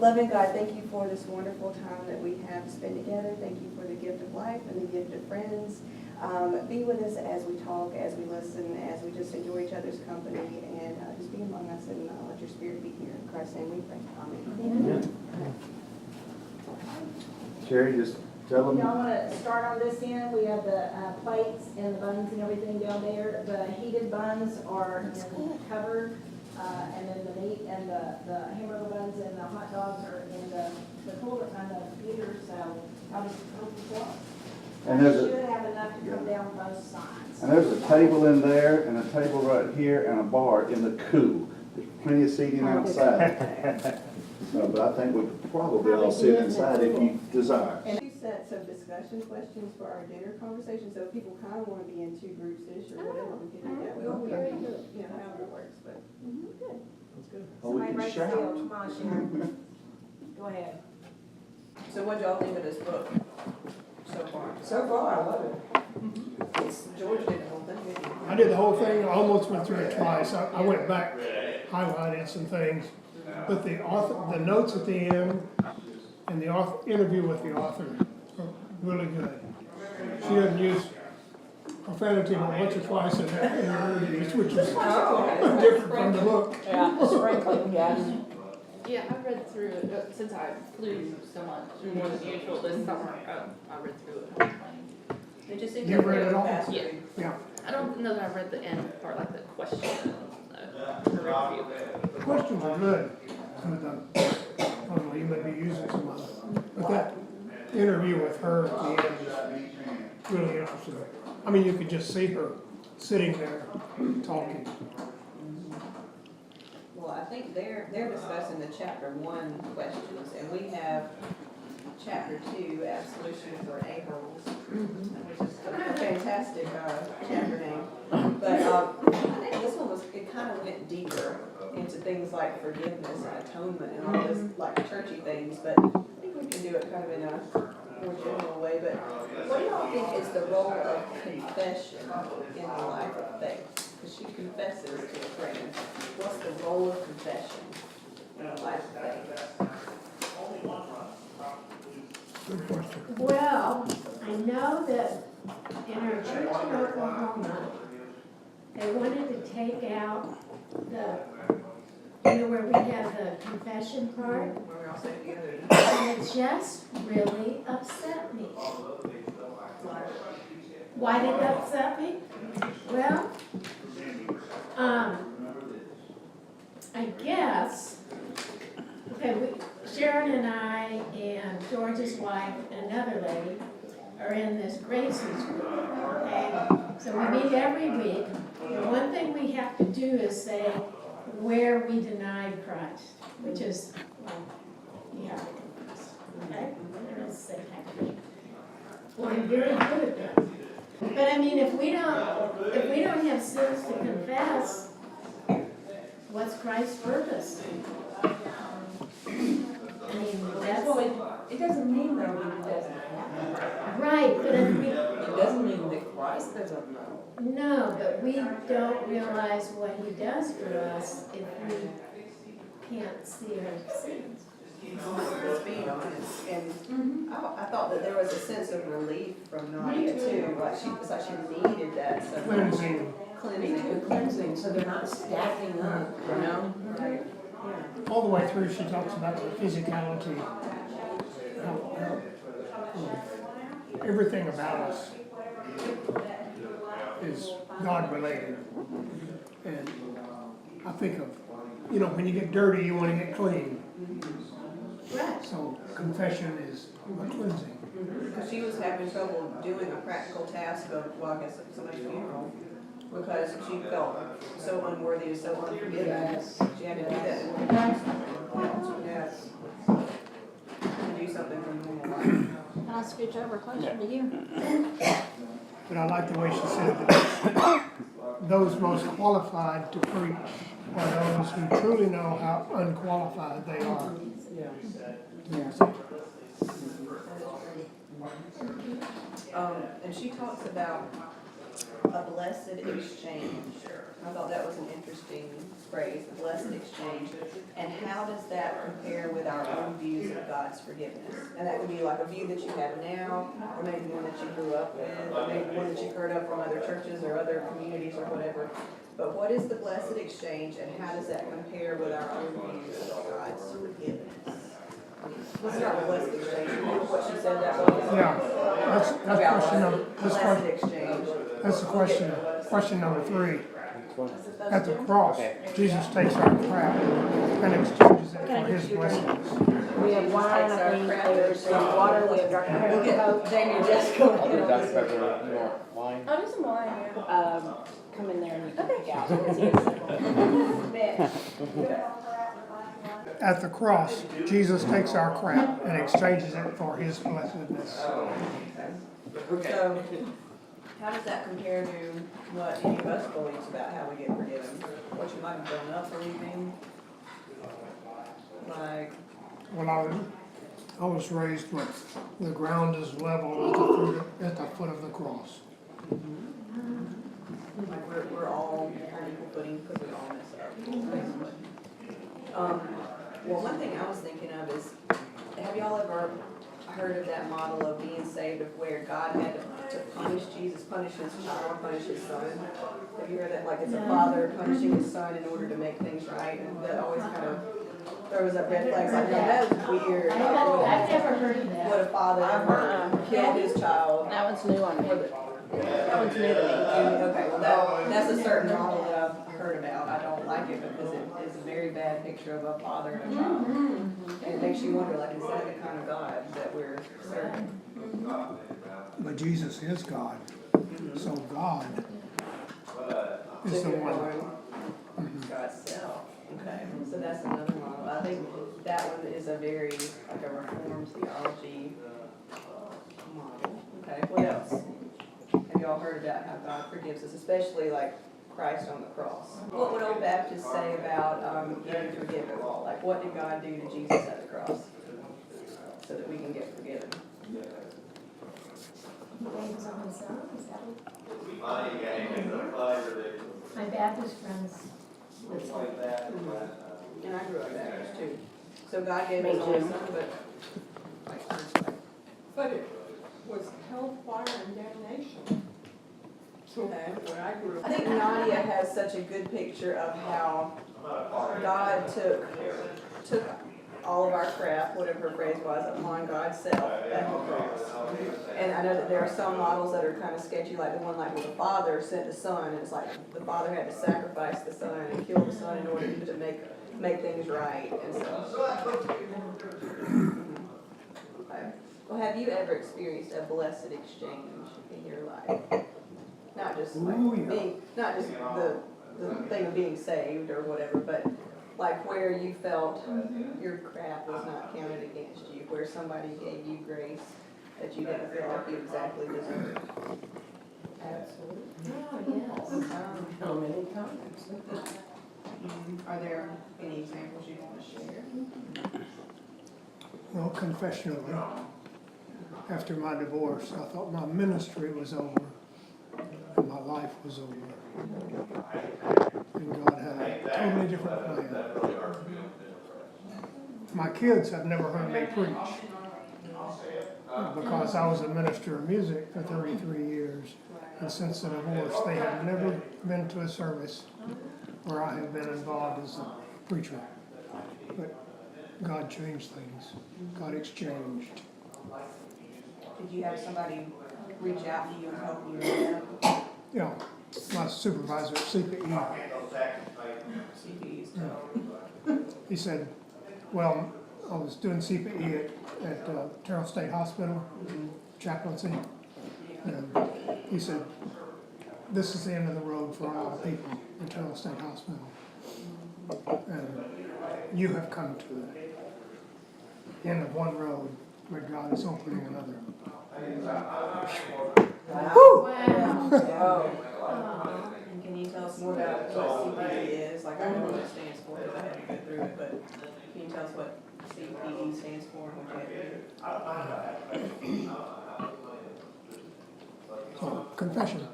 Loving God, thank you for this wonderful time that we have spent together. Thank you for the gift of life and the gift of friends. Be with us as we talk, as we listen, as we just enjoy each other's company, and just be among us and let your spirit be here. In Christ's name we pray. Amen. Sherry, just tell them. Y'all want to start on this end? We have the plates and the buns and everything down there. The heated buns are covered, and then the meat and the hamburger buns and the hot dogs are in the cooler kind of heater. So I'll just open it up. And You there's should have enough to come down both sides. And there's a table in there and a table right here and a bar in the cool. There's plenty of seating outside. So, but I think we could probably all sit inside if you desire. And 2 sets of discussion questions for our dinner conversation. So if people kind of want to be in 2 groups-ish or whatever, we can do that. We don't care, however it works, but. Good. That's good. Or we Somebody can write shout. still. Come on, Sharon. Go ahead. So what y'all think of this book so far? So far, I love it. George did the whole thing, didn't he? I did the whole thing, I almost went through it twice. I went back, highlighted some things. But the author, the notes at the end, and the interview with the author are really good. She doesn't use profanity but once or twice in her interviews, which is different from the book. Yeah, sprinkling, yes. Yeah, I read through it since I flew so much more than usual this summer. I read through it on the plane. It just seems You like read it a all? fast Yeah. read. Yeah. I don't know that I read the end part, like the question, the review. The questions are good. Some of them, I don't know, you may be using some of them. But that interview with her at the end is really interesting. I mean, you could just see her sitting there talking. Well, I think they're discussing the chapter 1 questions, and we have chapter 2, Absolution for A-holes, which is a fantastic chapter name. But I think this one it kind of went deeper into things like forgiveness and atonement and all this like churchy things, but I think we can do it kind of in a more general way. But what do y'all think is the role of confession in the life of faith? Because she confesses to a friend. What's the role of confession in the life of faith? Good question. Well, I know that in our church in Oklahoma, they wanted to take out where we have the confession part, Where we all say together. and it just really upset me. Why did it upset me? Well, I guess, okay, Sharon and I and George's wife and another lady are in this Grace's group, okay? So we meet every week. The one thing we have to do is say where we denied Christ, which is, well, you have to confess, okay? Let's say that. Well, I'm very good at that. But I mean, if we don't have sins to confess, what's Christ's purpose? I mean, that's It doesn't mean though that it doesn't happen. right, but if we, It doesn't mean that Christ doesn't know. no, but we don't realize what he does for us if we can't see our sins. Let's be honest. And I thought that there was a sense of relief from Nadia too. Like it's like she needed that so much. Cleansing. Cleansing. Cleansing, so they're not stacking up, you know? Right. All the way through, she talks about the physicality, how everything about us is God-related. And I think of, when you get dirty, you want to get clean. Right. So confession is a cleansing. Because she was having trouble doing a practical task of, well, I guess somebody's funeral, because she felt so unworthy, so unforgiving. Yes. She had to do that in order to do something. Yes. To do something from normal life. I'll scooch over closer to you. But I like the way she said that those most qualified to preach are those who truly know how unqualified they are. And she talks about a blessed exchange. I thought that was an interesting phrase, the blessed exchange. And how does that compare with our own views of God's forgiveness? And that could be like a view that you have now, or maybe one that you grew up with, or maybe one that you've heard of from other churches or other communities or whatever. But what is the blessed exchange, and how does that compare with our own views of God's forgiveness? Let's start with blessed exchange. Remember what she said that was? Yeah, that's question number, Blessed exchange. that's the question number 3. At the cross, Jesus takes our crap and exchanges it for his blessings. We have wine, I think, there's some water, we have Dr. Pepper Coke. Jamie and Jessica. I'll do Dr. Pepper, you want wine? I'll do some wine, yeah. Come in there and you can pick out. It's easy. At the cross, Jesus takes our crap and exchanges it for his blessedness. So, how does that compare to what any of us believes about how we get forgiven? What you might have grown up believing? Like, When I was raised with the ground is level at the foot of the cross. we're all on equal footing because we all mess up, basically. Well, one thing I was thinking of is, have y'all ever heard of that model of being saved, of where God had to punish Jesus, punish his child, punish his son? Have you heard that? Like, it's a father punishing his son in order to make things right, and that always kind of throws up red flags. Like, that was weird. I've never heard of that. Would a father ever kill his child? That one's new on me. That one's new to me. Okay, well, that's a certain model that I've heard about. I don't like it because it is a very bad picture of a father and a child. And it makes you wonder, like, is that the kind of God that we're serving? But Jesus is God, so God is So the you're one. going God's self. Okay, so that's another model. I think that one is a very, like a reformed theology model. Okay, what else? Have y'all heard about how God forgives us, especially like Christ on the cross? What would old Baptists say about getting forgiven? Like, what did God do to Jesus at the cross so that we can get forgiven? My Baptist friends. And I grew up Baptist too. So God gave his only son, But it was hellfire and damnation. okay. When I grew I up. think Nadia has such a good picture of how God took all of our crap, whatever her phrase was, upon God's self at the cross. And I know that there are some models that are kind of sketchy, like the one like where the father sent the son, and it's like the father had to sacrifice the son and kill the son in order to make things right and stuff. Okay. Well, have you ever experienced a blessed exchange in your life? Not just like being, not just the thing of being saved or whatever, but like where you felt your crap was not counted against you, where somebody gave you grace that you didn't feel like you exactly deserved. Absolutely. Oh, yes. How many times? Are there any examples you want to share? Well, confessionally, after my divorce, I thought my ministry was over and my life was over. And God had a totally different plan. My kids have never heard me preach because I was a minister of music for 33 years. And since the divorce, they have never been to a service where I have been involved as a preacher. But God changed things. God exchanged. Did you have somebody reach out to you and help you with that? Yeah, my supervisor at CPE, CPE's tough. he said, well, I was doing CPE at Terrell State Hospital, chaplaincy. And he said, this is the end of the road for a lot of people in Terrell State Hospital. And you have come to the end of one road where God is opening another. Wow. Oh. And can you tell us more about what CPE is? Like, I know what it stands for, because I had to go through it, but can you tell us what CPE stands for and what you have to do? So, confession.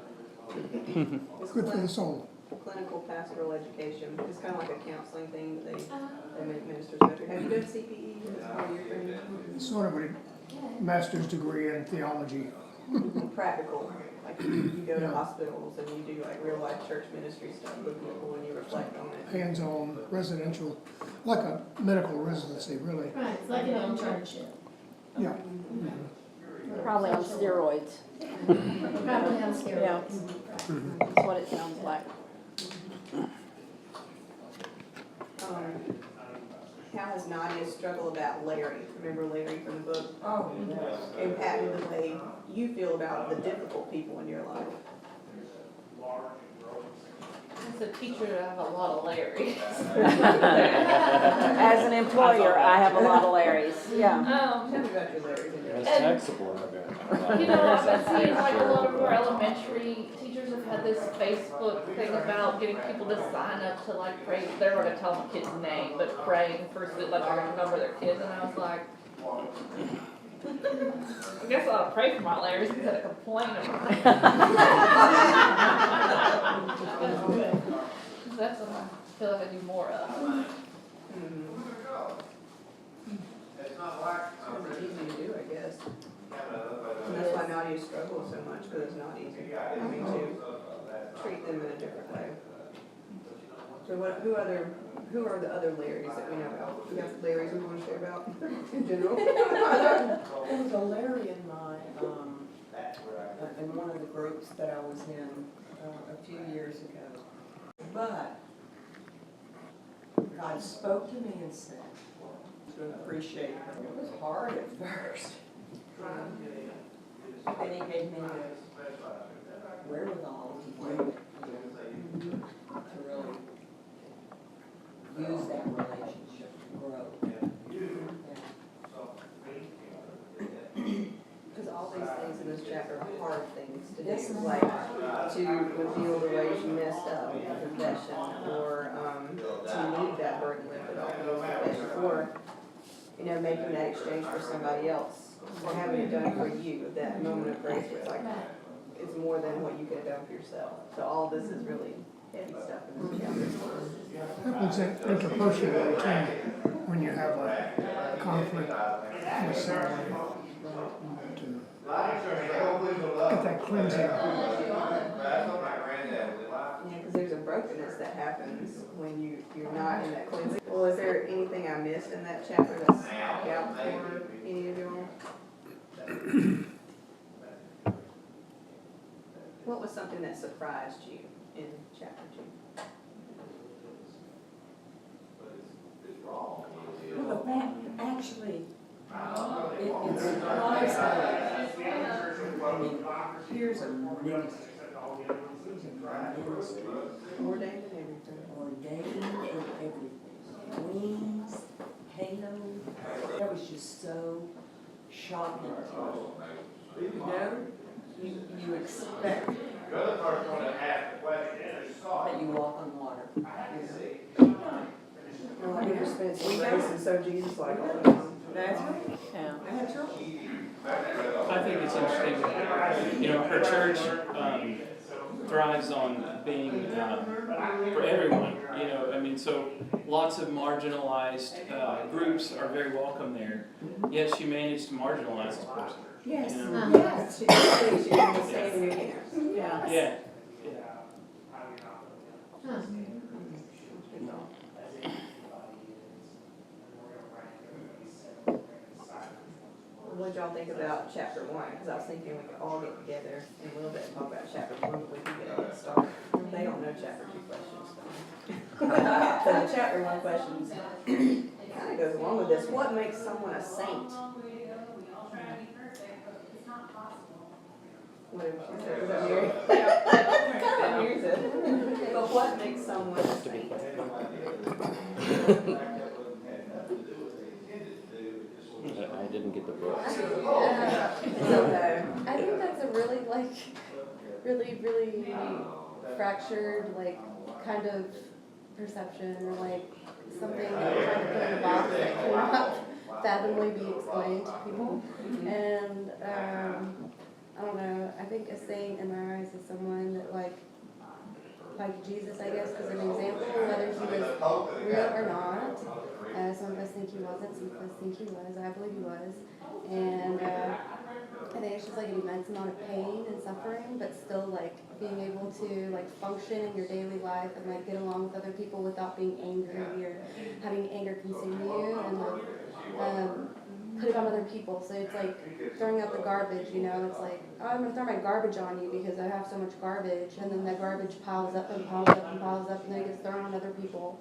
Good for the soul. clinical pastoral education. It's kind of like a counseling thing that they make ministers go through. Have you done CPE as part of your training? It's sort of a master's degree in theology. Practical, like you go to hospitals and you do like real life church ministry stuff with people and you reflect on it. Hands-on residential, like a medical residency, really. Right, it's like an internship. Yeah. Probably on steroids. Probably on Yeah, steroids. that's what it sounds like. How has Nadia's struggle about Larry, remember Larry from the book? Oh, yes. Impacted the way you feel about the difficult people in your life? As a teacher, I have a lot of Larrys. As an employer, I have a lot of Larrys, yeah. Tell me about your Larrys in your life. It's taxable, You know, I've been seeing like a lot of our elementary teachers have had this Facebook thing about getting people to sign up to like pray. They're not gonna tell them the kid's name, but praying for like they're gonna number their kids. And I was like, I guess I ought to pray for my Larrys instead of complain about it. That's what I feel like I do more of. It's easy to do, I guess. And that's why Nadia struggles so much, because it's not easy. I mean, to treat them in a different way. So who are the other Larrys that we know about? We got Larrys we want to share about in general? There was a Larry in my, in one of the groups that I was in a few years ago. But God spoke to me and said, to appreciate it. It was hard at first. Then he gave me the wherewithal to really use that relationship to grow. Because all these things in this chapter are hard things to do, Yes, ma'am. like to reveal the ways you messed up in confession, or to need that burden lifted off of confession, or making that exchange for somebody else, or having it done for you, that moment of grace where it's like, it's more than what you could have done for yourself. So all this is really heavy stuff in this chapter. Happens interpersonally too, when you have a conflict with someone, to get that cleansing. Yeah, because there's a brokenness that happens when you're not in that cleansing. Well, is there anything I missed in that chapter that's stuck out for any of y'all? What was something that surprised you in chapter 2? Well, that actually, it surprised me. I mean, here's a ministry. Ordained and everything. Ordained and everything. Wings, halo. That was just so shocking to me. You expect that you walk on water. Well, like you're spending some grace and so Jesus like all the time. That's right. Yeah. That's right. I think it's interesting that, her church thrives on being for everyone, so lots of marginalized groups are very welcome there, yet she managed to marginalize this person. Yes. You know? Yes. She didn't stand in your camps. Yeah. Yeah. Huh. What did y'all think about chapter 1? Because I was thinking we could all get together in a little bit and talk about chapter 1, but we can get a head start. They don't know chapter 2 questions. So the chapter 1 questions kind of goes along with this. What makes someone a saint? Whatever she said. Was that Mary? Mary said. But what makes someone a saint? I didn't get the book. It's okay. I think that's a really really fractured kind of perception, or something that you're trying to put in a box that cannot fathomably be explained to people. And I don't know, I think a saint in my eyes is someone that like Jesus, I guess, as an example, whether he was real or not. Some of us think he wasn't, some of us think he was. I believe he was. And I think it's just like an immense amount of pain and suffering, but still like being able to like function in your daily life and like get along with other people without being angry or having anger consume you, and like put it on other people. So it's like throwing out the garbage, you know, it's like, oh, I'm gonna throw my garbage on you because I have so much garbage, and then that garbage piles up and piles up and piles up, and then it gets thrown on other people.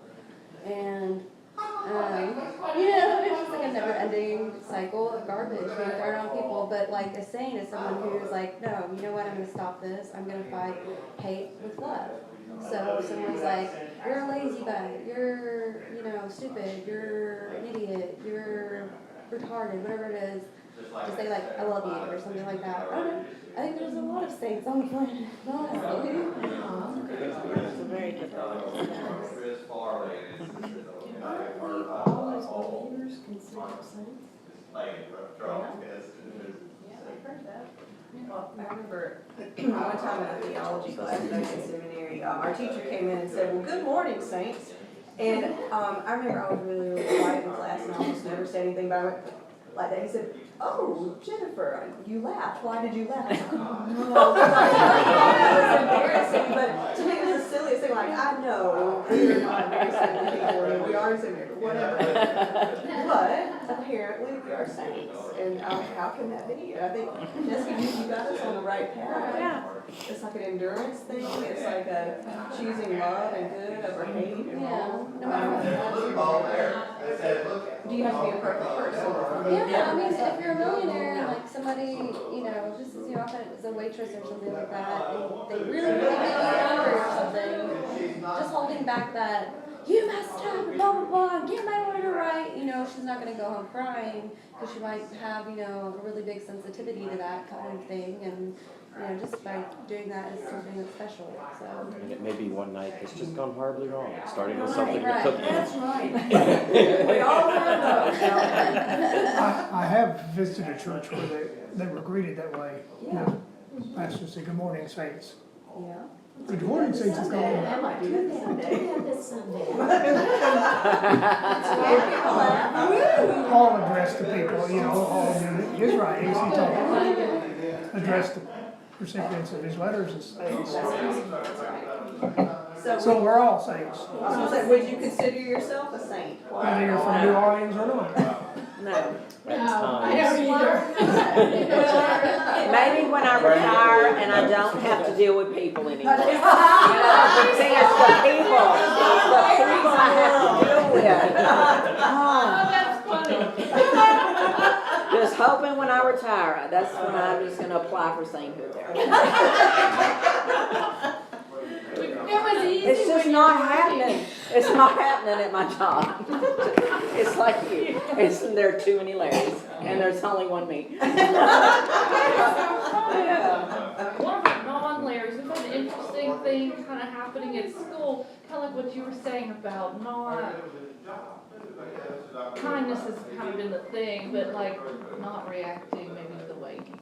And it's just like a never-ending cycle of garbage being thrown on people. But like a saint is someone who's like, no, you know what? I'm going to stop this. I'm going to fight hate with love. So if someone's like, you're a lazy guy, you're, stupid, you're an idiot, you're retarded, whatever it is, just say like, I love you, or something like that. I don't know. I think there's a lot of saints on the planet, honestly. It's a very good thought. Aren't we all as believers considered saints? Well, I remember one time in a theology class back in seminary, our teacher came in and said, well, good morning, saints. And I remember I was really, really quiet in class and I almost never said anything, but I went like that. He said, oh, Jennifer, you laughed. Why did you laugh? No, it was embarrassing, but to me it was the silliest thing. Like, I know we're not very seminary people, and we are seminary, whatever. But apparently we are saints, and how can that be? And I think, Jessica, you got us on the right path. Yeah. It's like an endurance thing. It's like a choosing love and good over hate and wrong. No matter what. Do you have to be a perfect person? Yeah, I mean, if you're a millionaire and like somebody, just as often as a waitress or something like that, and they really, really make you angry or something, just holding back that, you messed up, blah, blah, blah, get my order right, she's not going to go home crying, because she might have, a really big sensitivity to that kind of thing, and, just by doing that is something that's special, so. And it may be one night that's just gone horribly wrong, starting with something Right. you're cooking. That's right. We all have those. I have visited a church where they were greeted that way. Yeah. Pastor said, good morning, saints. Yeah. Good morning, saints is gone. I might do that someday. This Sunday. All addressed to people, all his writings, he talked, addressed the recipients of his letters and stuff. So we're all saints, I was gonna say, would you consider yourself a saint? whether you're from New Orleans or not. No. I don't either. Maybe when I retire and I don't have to deal with people anymore. See, it's the people I have to deal with. That's funny. Just hoping when I retire, that's when I'm just gonna apply for sainthood there. It was easy. It's just when not you're happening. working. It's not happening at my job. It's like you. There are too many Larrys, and there's only one me. Yeah. One of our non-Larrys, we've had an interesting thing kind of happening at school, kind of like what you were saying about not, kindness has kind of been the thing, but like not reacting maybe the way you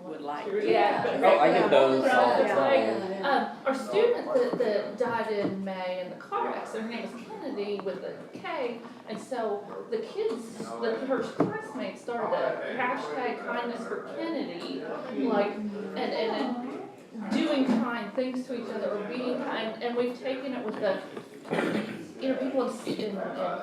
Would like to. to. Yeah. Oh, I get those Right, all the it's time. like, our student that died in May in the car accident, her name was Kennedy with a K, and so the kids, her classmates started a hashtag kindness for Kennedy, like, and doing kind things to each other or being kind, and we've taken it with the, people in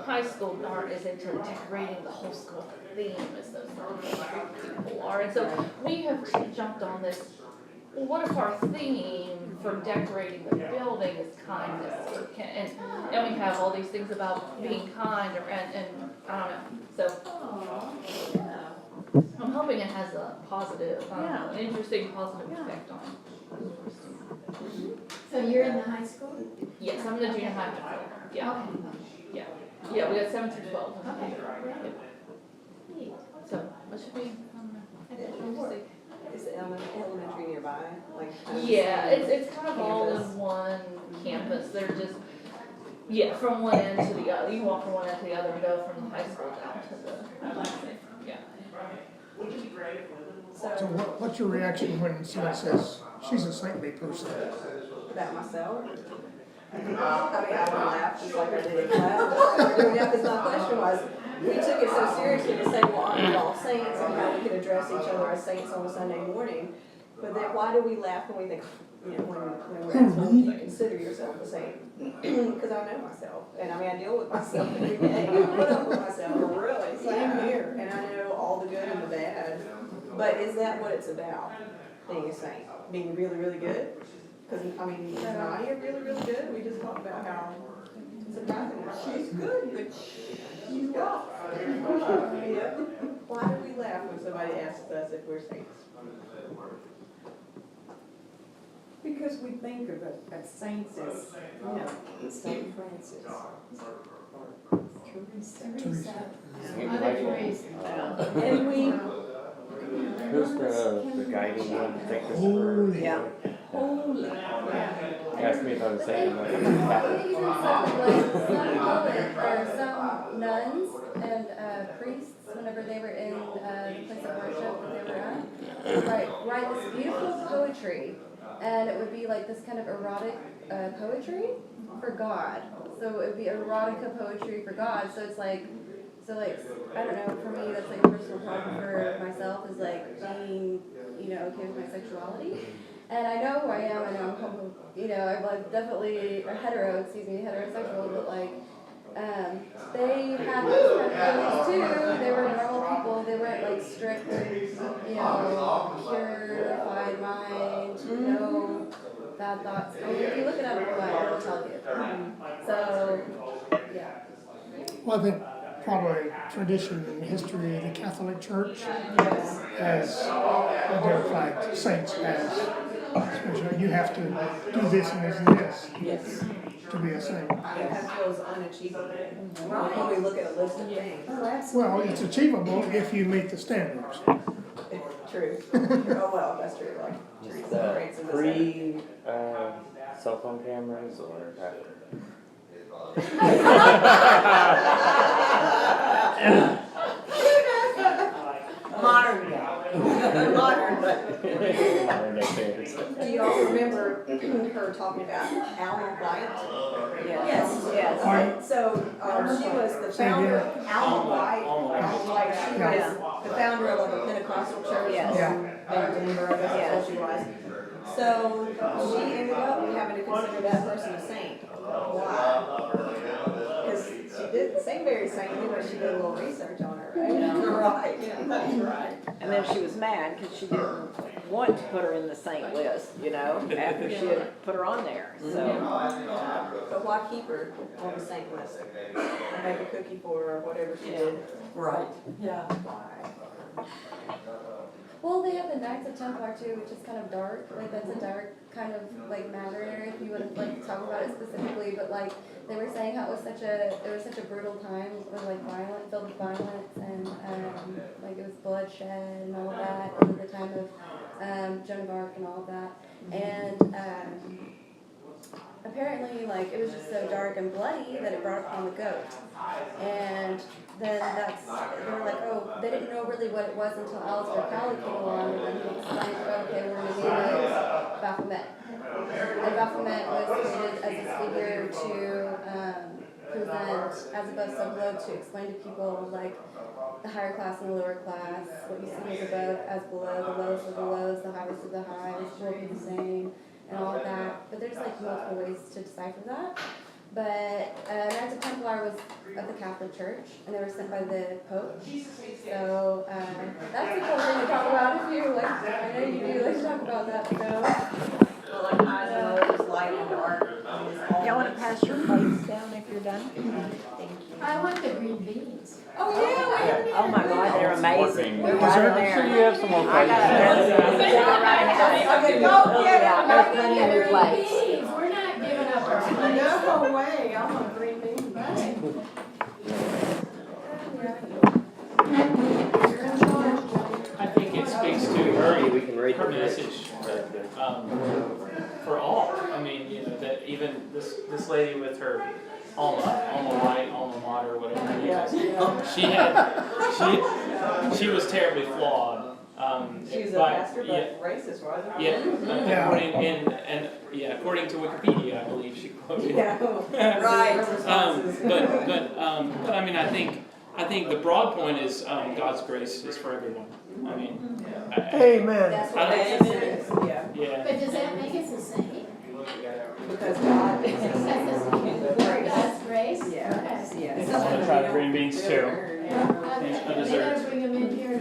high school aren't as into decorating the whole school theme as those people are, and so we have jumped on this. Well, what if our theme for decorating the building is kindness? And we have all these things about being kind, and I don't know. So I'm hoping it has a positive, an interesting positive effect on. So you're in the high school? Yes, I'm in the junior high. Yeah, Okay. yeah. We got 7 through 12. Neat. So what should we? Interesting. Is the elementary nearby? Like, kind of Yeah, the same it's kind of all campus? in one campus. They're just, from one end to the other. You walk from one end to the other and go from the high school down to the, yeah. So what's your reaction when somebody says, she's a saintly person? About myself? I mean, I don't laugh just like I did in class, just like we're doing now, because my question was, we took it so seriously to say, well, aren't we all saints, and how we could address each other as saints on a Sunday morning, but then why do we laugh when we think, you know, when we're asked, well, do you consider yourself a saint? Because I know myself, and I mean, I deal with myself every day, I put up with myself, really, same here, and I know all the good and the bad, but is that what it's about, being a saint, being really, really good? Because, I mean, is Nadia really, really good? We just talked about how surprising, she's good, but she's got. Why do we laugh when somebody asks us if we're saints? Because we think of it as saints as, you know, Saint Francis. Or Teresa. Mother Teresa. And we. Who's the guiding one? Take this Holy. Yeah. Holy. Asked me if I was saying I'm like, Even something like some poet or some nuns and priests, whenever they were in the place of worship that they were at, write this beautiful poetry, and it would be like this kind of erotic poetry for God. So it would be erotica poetry for God. So it's like, I don't know, for me that's like a personal problem for myself is like being, you know, okay with my sexuality. And I know who I am, I know I'm homo, you know, I'm like definitely heterosexual, but like, they had those kind of feelings too. They were normal people, they weren't like strict, you know, purified mind, no bad thoughts. I mean, if you look it up online, it'll tell you. So, yeah. Well, I think probably tradition and history of the Catholic Church has identified saints as, especially you have to do this and this and this Yes. to be a saint. It kind of feels unachievable when we look at a list of things. Well, it's achievable if you meet the standards. True. Oh, well, that's true, like. just Teresa Francis is pre cell phone cameras or after? Modern day. Modern day. Modern day standards. Do you all remember her talking about Alma White? Yes. Yes. So, she was the founder, Alma White, she was the founder of like a Pentecostal church. Yes. Denver, I guess that's what she was. So, she ended up having to consider that person a saint. Why? Because she did seem very saintly, but she did a little research on her, right? Right, yeah, that's right. And then she was mad because she didn't want to put her in the saint list, you know, after she had put her on there, so. But why keep her on the saint list? Make a cookie for her or whatever she did. Right, yeah. Why? Well, they have the Knights of Templar too, which is kind of dark. Like that's a dark kind of like matter if you wouldn't like talk about it specifically. But like they were saying how it was such a brutal time. It was like filled with violence and like it was bloodshed and all of that. And the time of Joan of Arc and all of that. And apparently like it was just so dark and bloody that it brought upon the goat. And then they were like, oh, they didn't know really what it was until Alistair Crowley came along and then he explained, okay, we're going to name it Baphomet. And Baphomet was created as this figure to present as above, so below, to explain to people like the higher class and the lower class, what you see as above as below, the lowest of the lows, the highest of the highs, will be the same, and all of that. But there's like multiple ways to decipher that. But Knights of Templar was of the Catholic Church, and they were sent by the Pope. So that's a cool thing to talk about if you like. I know you do like to talk about that. So. Well, like highs and lows, light and dark. Y'all want to pass your plates down if you're done? Thank you. I want the green beans. Oh, yeah. Oh my God, they're amazing. They're Is there, right I'm sure there. you have some more I got plates. Okay, go get Yeah, there's plenty of your plates. Beans, we're not giving up our plates. No way, I'm a green bean. I think it speaks to Hurry, we can read her the plates. message for all. I mean, you know, that even this lady with her alma white, alma mater, whatever her name is, she was terribly flawed. She's a pastor, but racist, wasn't she? According to Wikipedia, I believe Yeah. Right. But I mean, I think the broad point is God's grace is for everyone. I mean, Amen. That's what that is. Yeah. yeah. But does that make us a saint? Because God Because it's God's grace? Yes, Okay. yes. I'm gonna try the green beans too. Okay, they Undeserved. gotta bring them in here.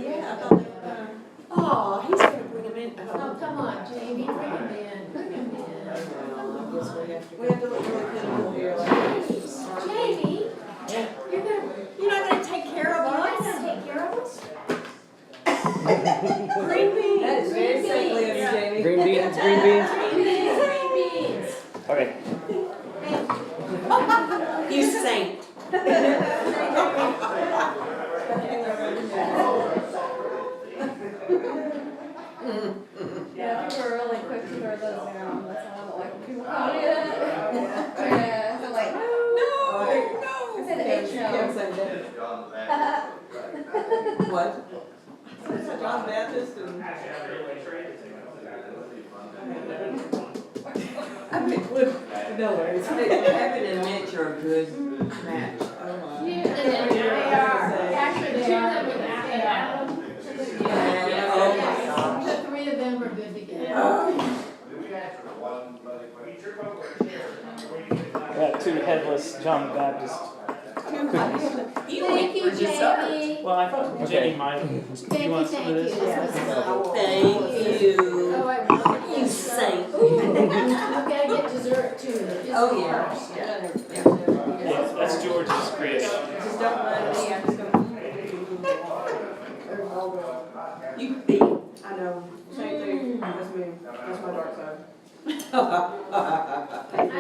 Oh, he's gonna bring him in. Oh, come on, Jamie, bring them in, bring them in. We have to look really clinical here, like. Jamie, You're not gonna take care of you're not us? gonna take care of us? Green beans. That is very simply of Jamie. Green beans, green beans. Green beans. Okay. You saint. Yeah, people are really quick to throw those down. That's why I don't like when people call me that. Yeah, so like, no. I said H-no. What? John Baptist and. I mean, no worries. Kevin and Mitch are a good match. Actually, two of them are Adam. The three of them are good together. Got two headless John the Baptist. Thank you, Jamie. Well, I thought Jenny might. Thank you, some of this? This was fun. Thank you. Oh, I want You saint. You gotta get dessert too. Oh, yeah. Yeah, that's George's creation. Just don't mind me, I'm just gonna. You beat. I know, same thing, that's me, that's my dark side. I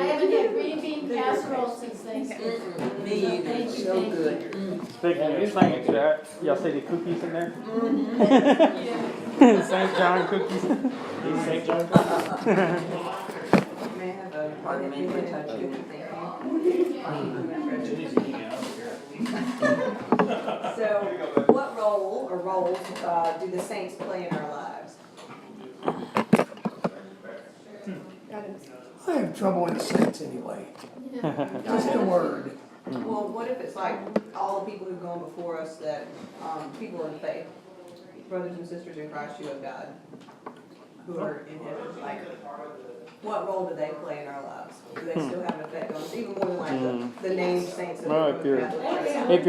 haven't had green bean casserole since Thanksgiving. Me either. Thank you, So thank you. good. Speaking of saints, y'all see the cookies in there? St. John cookies. These St. John. May I have a. Pardon me for touching you. Jenny's eating out here. So, what role or roles do the saints play in our lives? I have trouble with saints anyway. Just a word. Well, what if it's like all the people who've gone before us that, people in faith, brothers and sisters in Christ who have died, who are in heaven, like, what role do they play in our lives? Do they still have an effect on us, even more than like the named saints that Well, are if you're Catholic?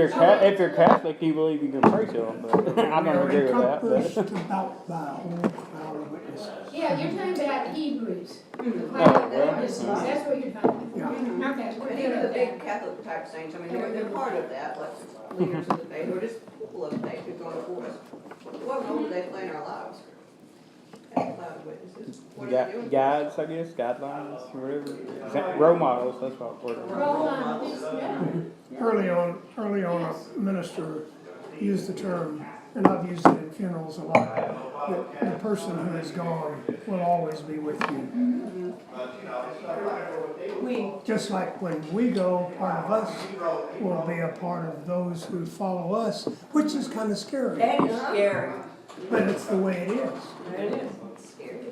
if you're Catholic, you believe you can pray to them, but I don't agree with that. Encompassed But about by a whole cloud of witnesses. Yeah, you're talking about Hebrews. well. That's what you're talking Yeah. about. Okay, we're And good even the with big that. Catholic type saints, I mean, they're part of that, like leaders of the faith, or just people of the faith who've gone before us. What role do they play in our lives? As a cloud of witnesses? What are they doing? Guides, I guess, guidelines, whatever. Role models, that's what we're Roll on, yeah. Early on, a minister used the term, and I've used it in funerals a lot, that the person who is gone will always be with you. Just like when we go, part of us will be a part of those who follow us, which is kind of scary, That is scary. but it's the way it is. It is.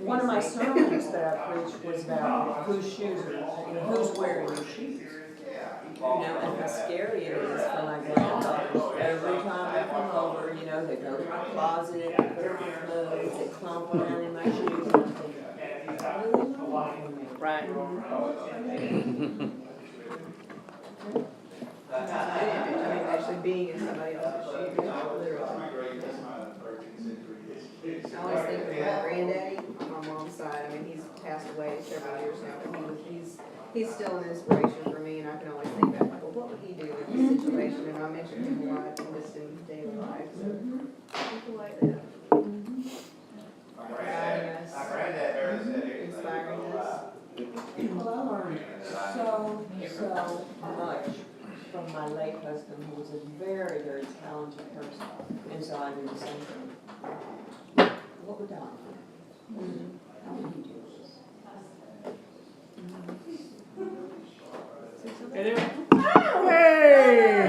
One of my sermons that I preached was about whose shoes are, who's wearing your shoes. You know, and how scary it is for my granddaughters. Every time I come over, you know, they go to my closet, they put on my clothes, they clomp around in my shoes, and I'm thinking, right. I mean, actually being in somebody else's shoes, literally. I always think of my granddaddy on my mom's side. I mean, he's passed away several years now, but he's still an inspiration for me, and I can always think back, like, well, what would he do in this situation? And I mentioned him a lot in just in daily life, so people like that. Guiding us, inspiring us. Well, I learned so much from my late husband, who was a very, very talented person, and so I do the same thing. What would I do? How would you do this? Hey there. Hey!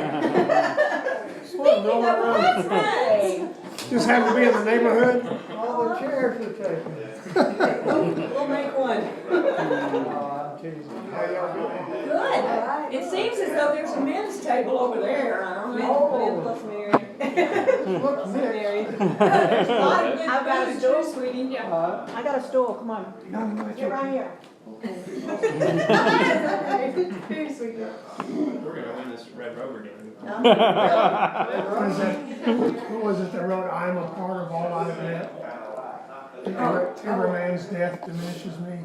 Speaking of what's name? Just happen to be in the neighborhood? All the chairs are taken. We'll make one. I'm Casey. How y'all doing? Good. It seems as though there's a men's table over there. I don't know. Men plus Mary. Looks Married. There's a lot of good I've got a food stool, too, sweetie. I got a stool, come on. Get right here. Very sweet. We're gonna win this Red Rover game. What was it that wrote, "I am a part of all I've met"? Every man's death diminishes me.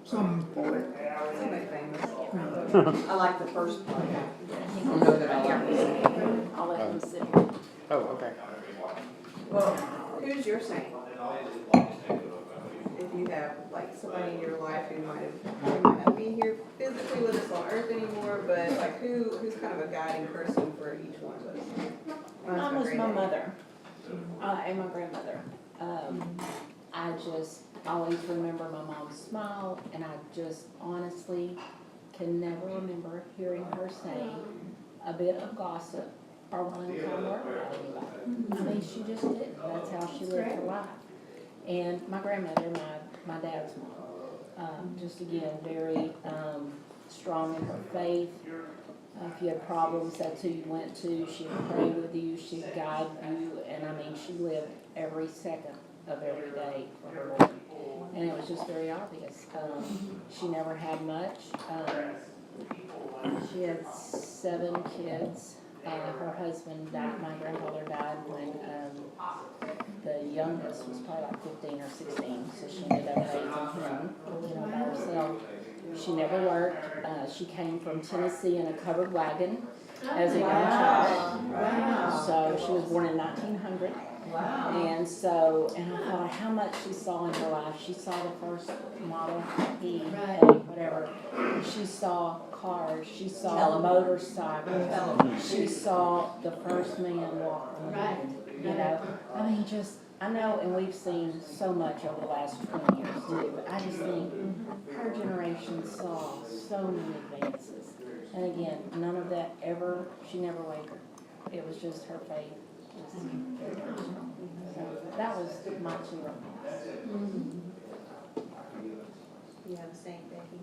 Some poet. Somebody famous. I like the first part. I don't know that I like the second. I'll let him sit. Oh, okay. Well, who's your saint? If you have like somebody in your life who might not be here physically with us on earth anymore, but like who's kind of a guiding person for each one of us? Mine was my mother, and my grandmother. I just always remember my mom's smile, and I just honestly can never remember hearing her say a bit of gossip or one kind word about anybody. I mean, she just didn't. That's how she lived her life. And my grandmother, my dad's mom, just again, very strong in her faith. If you had problems, that's who you went to. She'd pray with you, she'd guide you, and I mean, she lived every second of every day for her Lord. And it was just very obvious. She never had much. She had 7 kids. Her husband died, my grandfather died when the youngest was probably like 15 or 16, so she ended up raising him, by herself. She never worked. She came from Tennessee in a covered wagon as a young child. Wow. So she was born in 1900. And so, and I thought how much she saw in her life. She saw the first Model T, whatever. She saw cars. She saw motorcycles. She saw the first man walk on the moon. I mean, just, I know, and we've seen so much over the last 20 years too, but I just think her generation saw so many advances. And again, none of that ever, she never wavered. It was just her faith. Just very, very strong. So that was my 2 romance. You have a saint, Becky?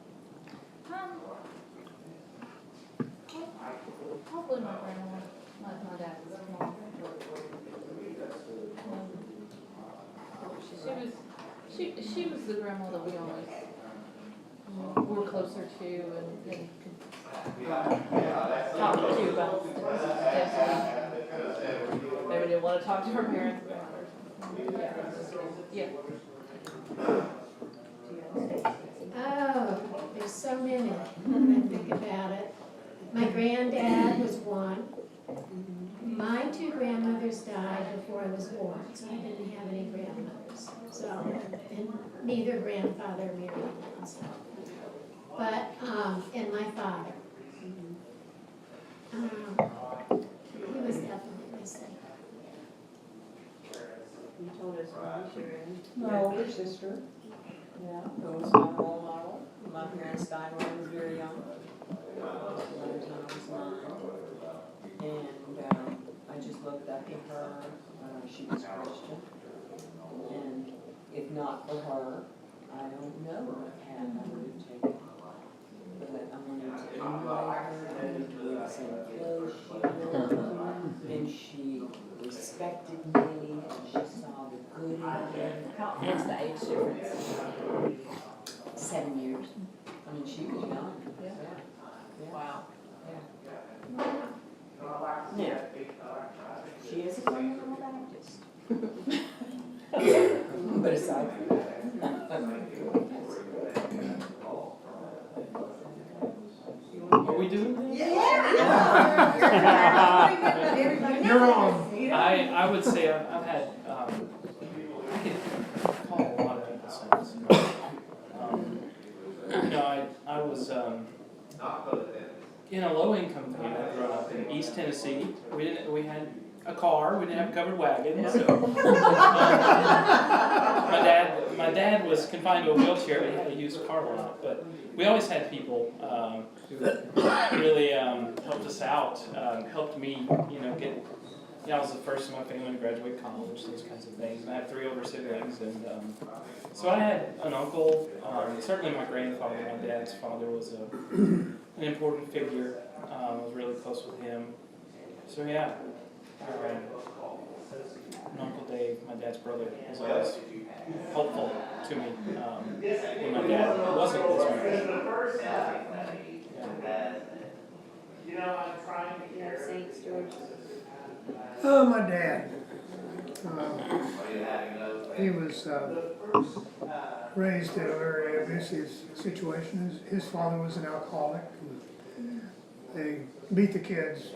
Hopefully my grandma, my dad's mom. She was the grandma that we always were closer to and could talk to about stuff. Maybe didn't want to talk to her parents about her. Yeah. Oh, there's so many, when I think about it. My granddad was one. My 2 grandmothers died before I was born, so I didn't have any grandmothers. So, and neither grandfather married anyone, so. But, and my father. He was definitely my saint. You told us when you were My older sister, yeah, who was my role model. My parents died when I was very young. I was 9. And I just looked up to her. She was Christian. And if not for her, I don't know what path I would have taken. But I wanted to emulate her, I wanted to wear the same clothes she wore. And she respected me, and she saw the good in me. What's the age difference? 7 years. I mean, she was young. Yeah. Wow. Now, she is a fundamental Baptist. But aside from that. Are we doing this? You're on. I would say I've had, I could call a lot of people saints. I was in a low-income family. I grew up in East Tennessee. We had a car. We didn't have a covered wagon. So my dad was confined to a wheelchair, but he had to use a car a lot. But we always had people who really helped us out, helped me, get yeah, I was the first in my family to graduate college, those kinds of things. And I have 3 older siblings, and so I had an uncle. Certainly, my grandfather, my dad's father, was an important figure. I was really close with him. So yeah, and Uncle Dave, my dad's brother, was always helpful to me when my dad wasn't as much. You have saints, George? Oh, my dad. He was raised in a very abusive situation. His father was an alcoholic. They beat the kids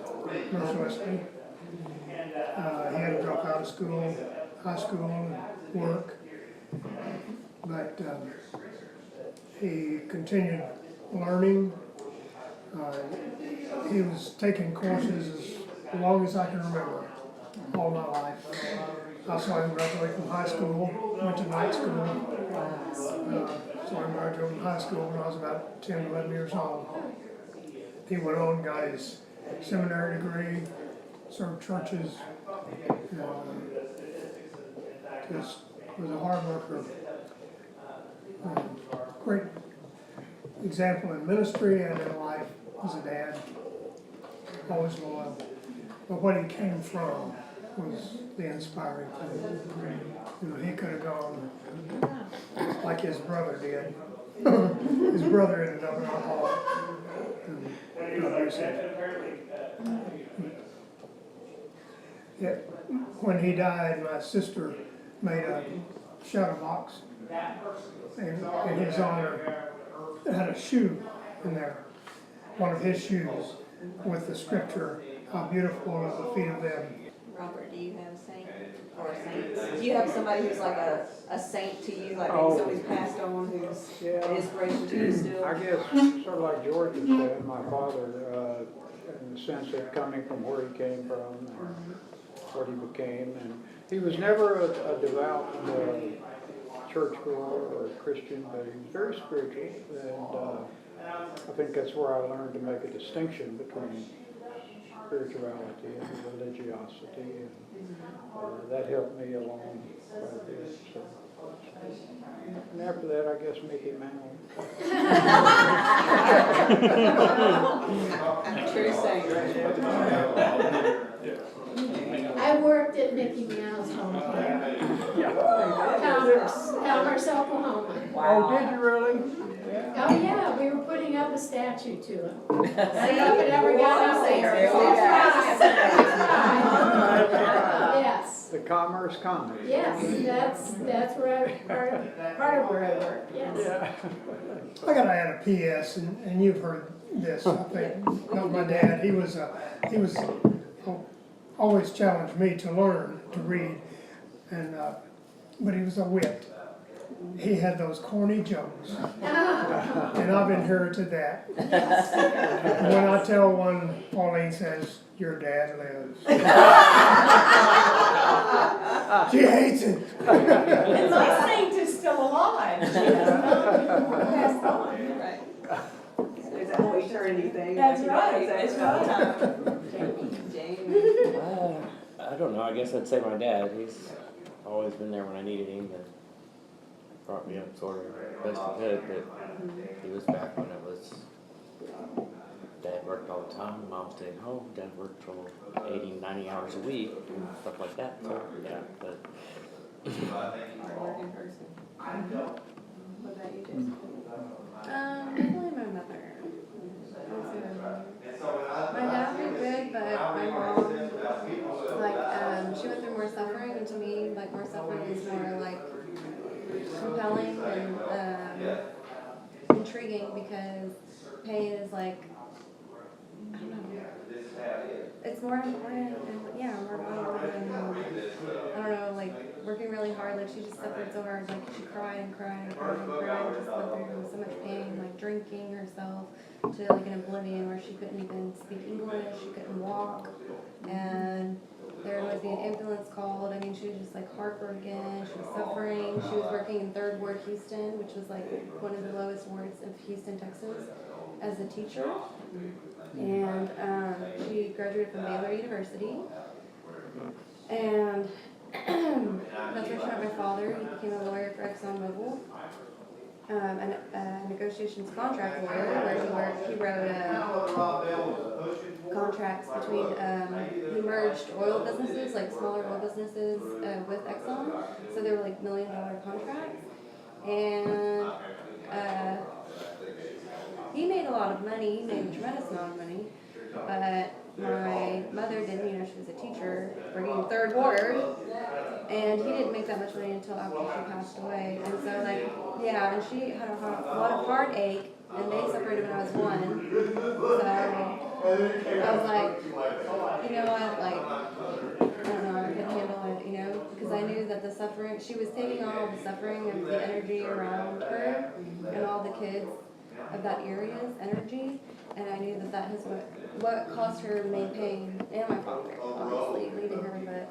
mercilessly. He had to drop out of school, high school, and work. But he continued learning. He was taking courses as long as I can remember, all my life. I saw him graduate from high school, went to night school. Saw him graduate from high school when I was about 10, 11 years old. He went on, got his seminary degree, served churches, just was a hard worker. Great example in ministry and in life as a dad, always loyal. But what he came from was the inspiring thing. You know, he could have gone like his brother did. His brother ended up an alcoholic and abusive. Yeah, when he died, my sister made a shadow box in his honor. It had a shoe in there, one of his shoes, with the scripture, "How beautiful are the feet of them." Robert, do you have a saint or saints? Do you have somebody who's like a saint to you, like maybe Oh. somebody's passed on who's Yeah. an inspiration to you still? I guess, sort of like George has said, my father, in the sense of coming from where he came from, and what he became, and he was never a devout churchgoer or Christian, but he was very spiritual, and I think that's where I learned to make a distinction between spirituality and religiosity, and that helped me along quite a bit. So. And after that, I guess Mickey Mouse. True saint right there. I worked at Mickey Mouse home care. Commerce, Oklahoma. Oh, did you really? Oh, yeah, we were putting up a statue to him. I don't know if it ever got up there. Yes, The Commerce Comic. yes, that's where part of where I worked, yes. Yeah. I gotta add a PS, and you've heard this, I think, about my dad. He was always challenged me to learn to read, and but he was a wit. He had those corny jokes, and I've inherited that. When I tell one, Pauline says, "Your dad lives." She hates it. And my saint is still alive. Passed on, right. There's that whole eternity thing. That's like, right, that's that's right. Jamie. I don't know. I guess I'd say my dad. He's always been there when I needed him and brought me up sort of best he could. But he was back when it was Dad worked all the time, Mom stayed home. Dad worked for 80, 90 hours a week and stuff like that. So yeah, but Working person. What about you, Jessica? Definitely my mother. My dad did good, but my mom, like, she went through more suffering, and to me, like, more suffering is more, like, compelling and intriguing, because pain is, like, I don't know, it's more important, and, yeah, more valuable than, I don't know, like, working really hard, like, she just suffered so hard, like, she cried and cried and cried and cried, just went through so much pain, like, drinking herself to, like, an oblivion where she couldn't even speak English, she couldn't walk, and there would be an ambulance called. I mean, she was just, like, heartbroken, she was suffering, she was working in 3rd Ward, Houston, which was, like, one of the lowest wards of Houston, Texas, as a teacher, and she graduated from Baylor University, And that's where I met my father. He became a lawyer for ExxonMobil. A negotiations contract lawyer where he wrote contracts between, he merged oil businesses, like smaller oil businesses with Exxon. So they were like $1 million contracts. And he made a lot of money, he made a tremendous amount of money. But my mother didn't, she was a teacher bringing third ward. And he didn't make that much money until after she passed away. And so and she had a lot of heartache, and they separated when I was 1. So I was like, you know what, I don't know, I couldn't handle it, because I knew that the suffering, she was taking all the suffering of the energy around her and all the kids of that area's energy, and I knew that is what caused her main pain, and my father, obviously, leaving her,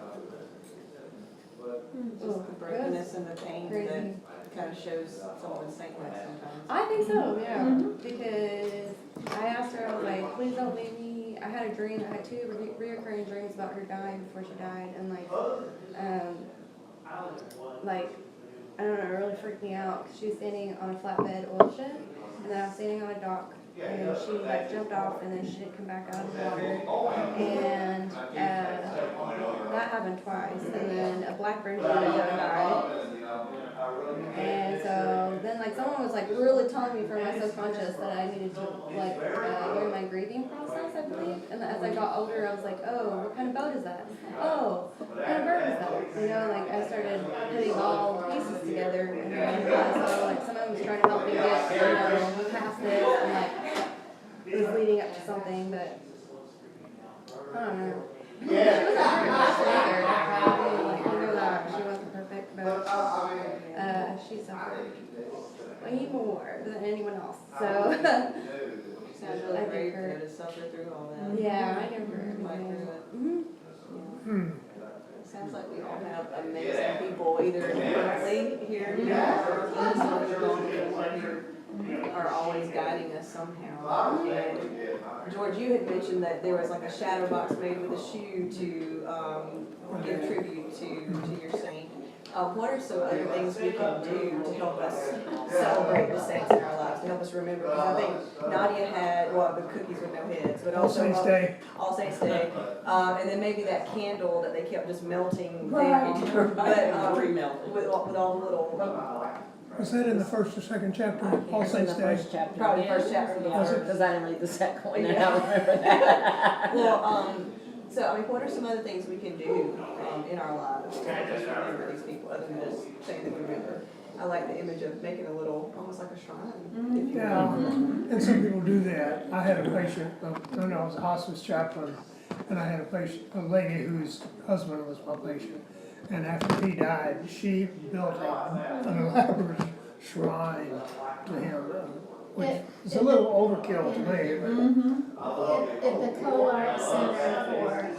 Just the brokenness and the pain that kind of shows someone's saintliness sometimes. I think so, yeah, because I asked her, I was like, please don't leave me. I had a dream, I had 2 reoccurring dreams about her dying before she died, and I don't know, it really freaked me out, because she was standing on a flatbed oil shed, and then I was standing on a dock, and she jumped off, and then she didn't come back out of the water, and that happened twice, and then a blackburn died, and so then someone was really telling me from my subconscious that I needed to learn my grieving process, I believe, and as I got older, I was like, oh, what kind of boat is that? Oh, what kind of bird is that? I started putting all the pieces together, and so someone was trying to help me get, past this, and it was leading up to something, but I don't know. She wasn't perfect either, that she wasn't perfect, but she suffered way more than anyone else, so. Sounds really great to suffer through all that. Yeah, I never. Sounds like we all have amazing people, either currently here or in some who are always guiding us somehow. And George, you had mentioned that there was a shadow box made with a shoe to give tribute to your saint. What are some other things we can do to help us celebrate the saints in our lives, to help us remember? Because I think Nadia had, the cookies with no heads, but also All Saints Day. All Saints Day. And then maybe that candle that they kept just melting down, but with all the little. Was that in the 1st or 2nd chapter, All Saints Day? Probably first chapter. Because I didn't read the second one, and I don't remember that. Well, so, what are some other things we can do in our lives to help us remember these people, other than just saying that we remember? I like the image of making a little, almost like a shrine, if you Yeah, will. and some people do that. I had a patient, I was a hospice chaplain, and I had a lady whose husband was my patient. And after he died, she built an elaborate shrine to him, which is a little overkill to me. At the Co-Art Center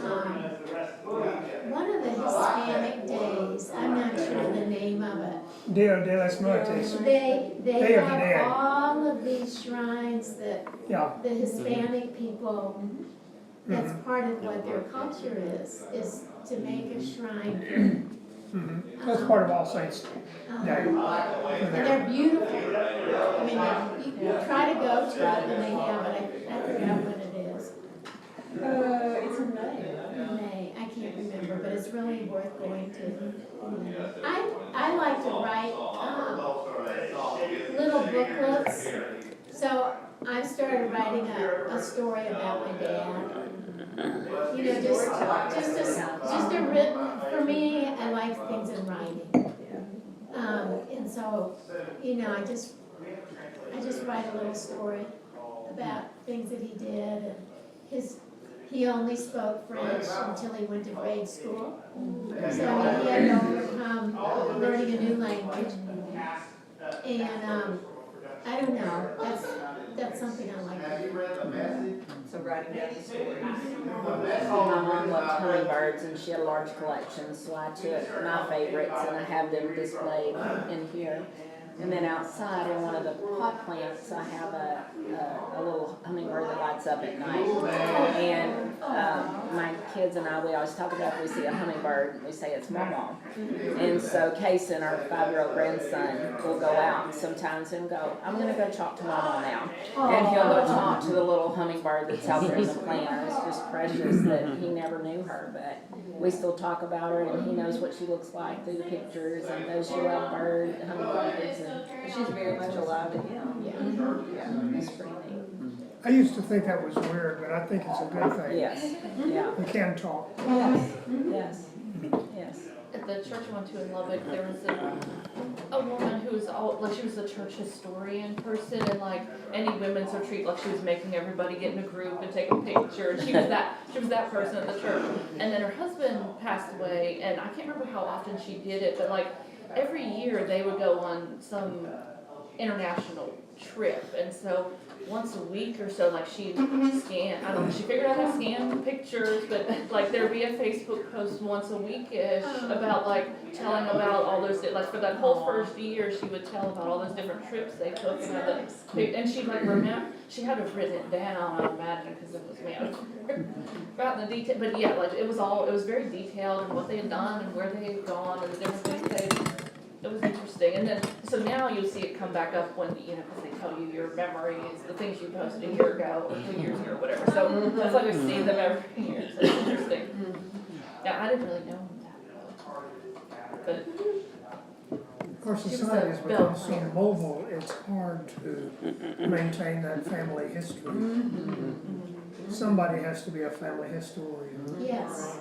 for one of the Hispanic days, I'm not sure the name of it. Dia de las Muertes. They Day of the Dead. have all of these shrines that Yeah. the Hispanic people, that's part of what their culture is to make a shrine That's part of All Saints Day. and they're beautiful. I mean, you try to go to it when they have it, I forgot what it is. It's in May. May, I can't remember, but it's really worth going to. I like to write little booklets, so I started writing a story about my dad. Just a written, for me, I like things in writing. And so, I just write a little story about things that he did, and he only spoke French until he went to grade school. So he had to overcome learning a new language. And, I don't know, that's something I like to do. So writing down the stories. My mom loved hummingbirds, and she had a large collection, so I took my favorites and I have them displayed in here. And then outside in one of the pot plants, I have a little hummingbird that lights up at night. And my kids and I, we always talk about if we see a hummingbird, we say it's Mama. And so Kason, our 5-year-old grandson, will go out sometimes and go, I'm going to go talk to Mama now. And he'll go talk to the little hummingbird that's out there in the plant. It's just precious that he never knew her, but we still talk about her, and he knows what she looks like through the pictures, and knows she loves hummingbirds. She's very much alive to him. Yeah, it's pretty neat. I used to think that was weird, but I think it's a good thing. Yes, yeah, You can talk. yes, yes. At the church I went to in Lubbock, there was a woman who was she was a church historian person, and like any women's retreat, like she was making everybody get in a group and take a picture, and she was that person at the church. And then her husband passed away, and I can't remember how often she did it, but like every year they would go on some international trip, and so once a week or so, like she'd scan, I don't know, she figured out how to scan pictures, but like there'd be a Facebook post once a week-ish about like telling about all those, like for that whole first year, she would tell about all those different trips they took, and she'd like remember, she had to have written it down, I imagine, because it was, man, about the detail, but yeah, like it was very detailed and what they had done and where they had gone and the different things it was interesting. And then, so now you'll see it come back up when, you know, because they tell you your memories, the things you posted a year ago or 2 years ago or whatever. So it's like we see them every year. So it's interesting. Yeah, I didn't really know that. But Our society has become so mobile, it's hard to maintain that family history. Somebody has to be a family historian. Yes.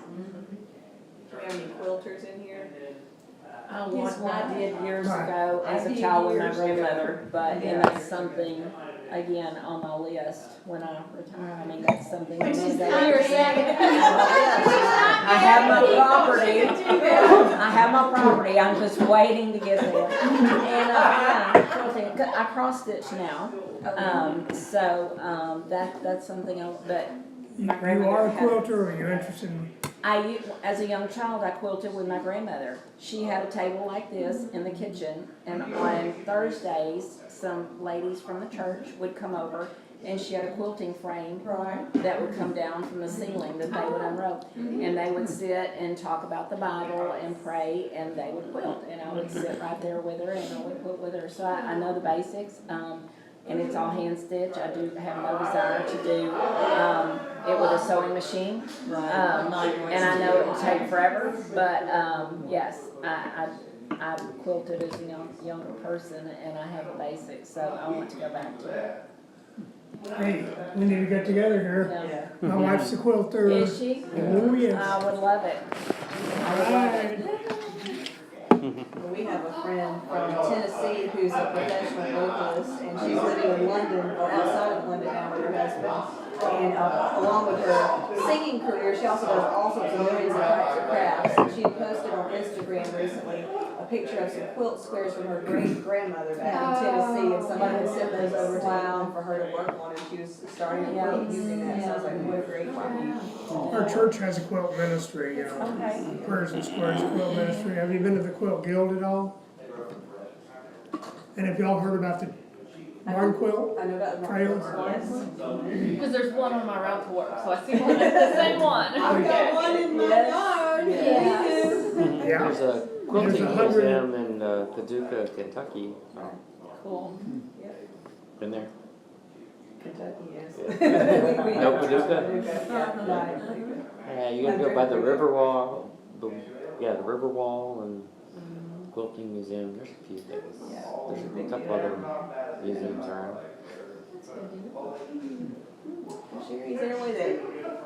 Do we have any quilters in here? One I did years ago as a child with my grandmother, and that's something, again, on my list when I retire. I mean, that's something. Which is I have my property, I'm just waiting to get there. And, I cross stitch now, so, that's something else, but my You grandmother are a had- quilter, or are you interested in? as a young child, I quilted with my grandmother. She had a table like this in the kitchen, and on Thursdays, some ladies from the church would come over, and she had a quilting frame that would come down from the ceiling that they would unroll. And they would sit and talk about the Bible and pray, and they would quilt. And I would sit right there with her, and I would quilt with her. So I know the basics. And it's all hand stitch. I do have no desire to do it with a sewing machine. And I know it will take forever, but yes, I quilted as a younger person, and I have the basics, so I want to go back to it. Hey, we need to get together here. Yeah. My wife's a quilter. Is she? Oh, yes. I would love it. I would love it. We have a friend from Tennessee who's a professional vocalist, and she's living in London or outside of London now with her husband. And along with her singing career, she also does all sorts of millions of types of crafts. And she posted on Instagram recently a picture of some quilt squares from her great-grandmother back in Tennessee, and somebody had sent those over to her for her to work on, and she was starting to quilt using that. So I was like, what a great one. Our church has a quilt ministry, Prayers and Squares Quilt Ministry. Have you been to the Quilt Guild at all? And have y'all heard about the barn quilt I know about the trails? because there's one on my route to work, so I see one, the same one. I've got one in my yard. Yes. Yeah. There's a quilting There's 100 museum in Paducah, Kentucky. Cool. Been there? Kentucky, yes. Yeah. No Paducah? Yeah. Yeah, you gotta go by the river wall. The river wall and quilting museum. There's a few things. There's a couple other museums around. Sherry, is there a way that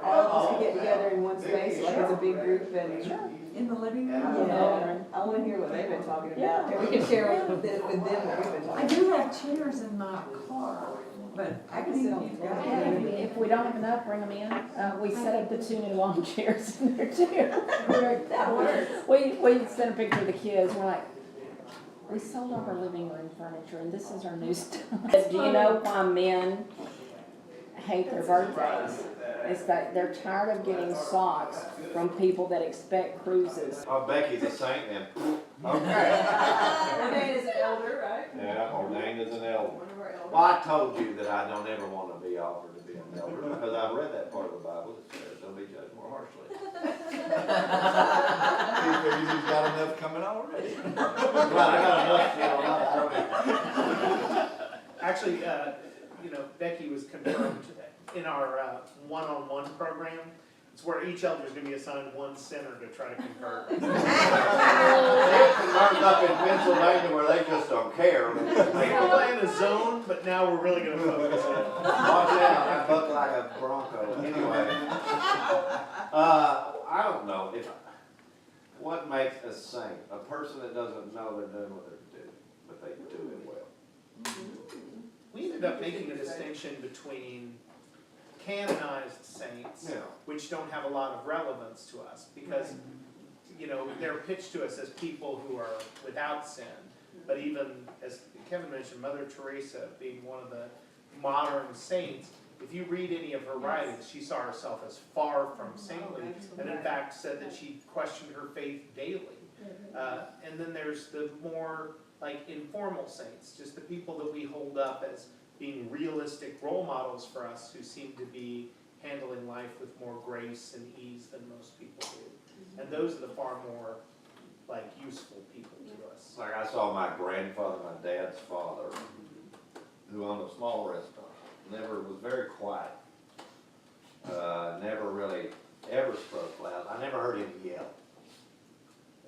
all of us could get together in one space, like as a big group and? In the living room? Yeah, I wanna hear what they've been talking about, and we can share with them what we've been I talking do have chairs in my car, but I can sit on the ground. If we don't have enough, bring them in. We set up the 2 new lawn chairs in there too. That works. We sent a picture of the kids, we're like, we sold off our living room furniture and this is our new stuff. Do you know why men hate their birthdays? It's that they're tired of getting socks from people that expect cruises. Oh, Becky's a saint then. Okay. Ordained as an elder, right? Yeah, ordained as an elder. One of our elders. Well, I told you that I don't ever want to be offered to be an elder, because I've read that part of the Bible that says they'll be judged more harshly. He figures he's got enough coming already. Right, I got enough, I don't know. Actually, Becky was confirmed in our one-on-one program. It's where each elder is going to be assigned one sinner to try to convert. Learned up in Pennsylvania where they just don't care. We're playing a zone, but now we're really going to focus on it. Watch out, I buck like a bronco. Anyway, I don't know what makes a saint? A person that doesn't know they're doing what they're doing, but they do it well. We ended up making a distinction between canonized saints, Yeah. which don't have a lot of relevance to us, because, they're pitched to us as people who are without sin. But even, as Kevin mentioned, Mother Teresa being one of the modern saints, if you read any of her writings, she saw herself as far from saintly, and in fact said that she questioned her faith daily. And then there's the more informal saints, just the people that we hold up as being realistic role models for us, who seem to be handling life with more grace and ease than most people do. And those are the far more useful people to us. Like I saw my grandfather, my dad's father, who owned a small restaurant, was very quiet. Never really ever spoke loud. I never heard him yell.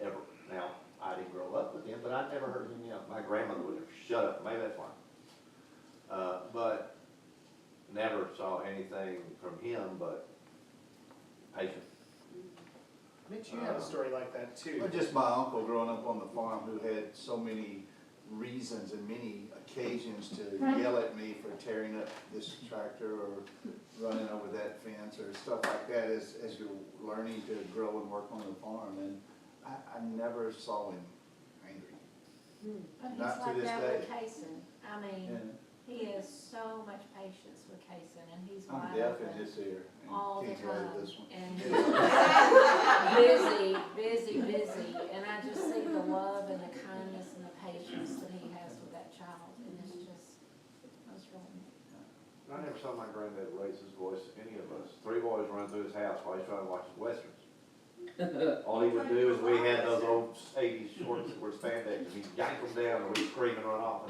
Ever. Now, I didn't grow up with him, but I never heard him yell. My grandmother would have shut up. Maybe that's why. But never saw anything from him but patience. Mitch, you have a story like that too. Well, just my uncle growing up on the farm, who had so many reasons and many occasions to yell at me for tearing up this tractor or running over that fence or stuff like that as you're learning to grow and work on the farm. And I never saw him angry. But he's Not to like this that day. with Kaysen. I mean, And he has so much patience with Kaysen, and he's I'm wide deaf in open this ear all and the can't hear time. this one. And busy, and I just see the love and the kindness and the patience that he has with that child, and it's just, that's really. I never saw my granddad raise his voice to any of us. 3 boys run through his house while he's trying to watch his westerns. All he would do is we had those old 80s shorts that were spandex, and he'd yank them down and we'd scream and run off.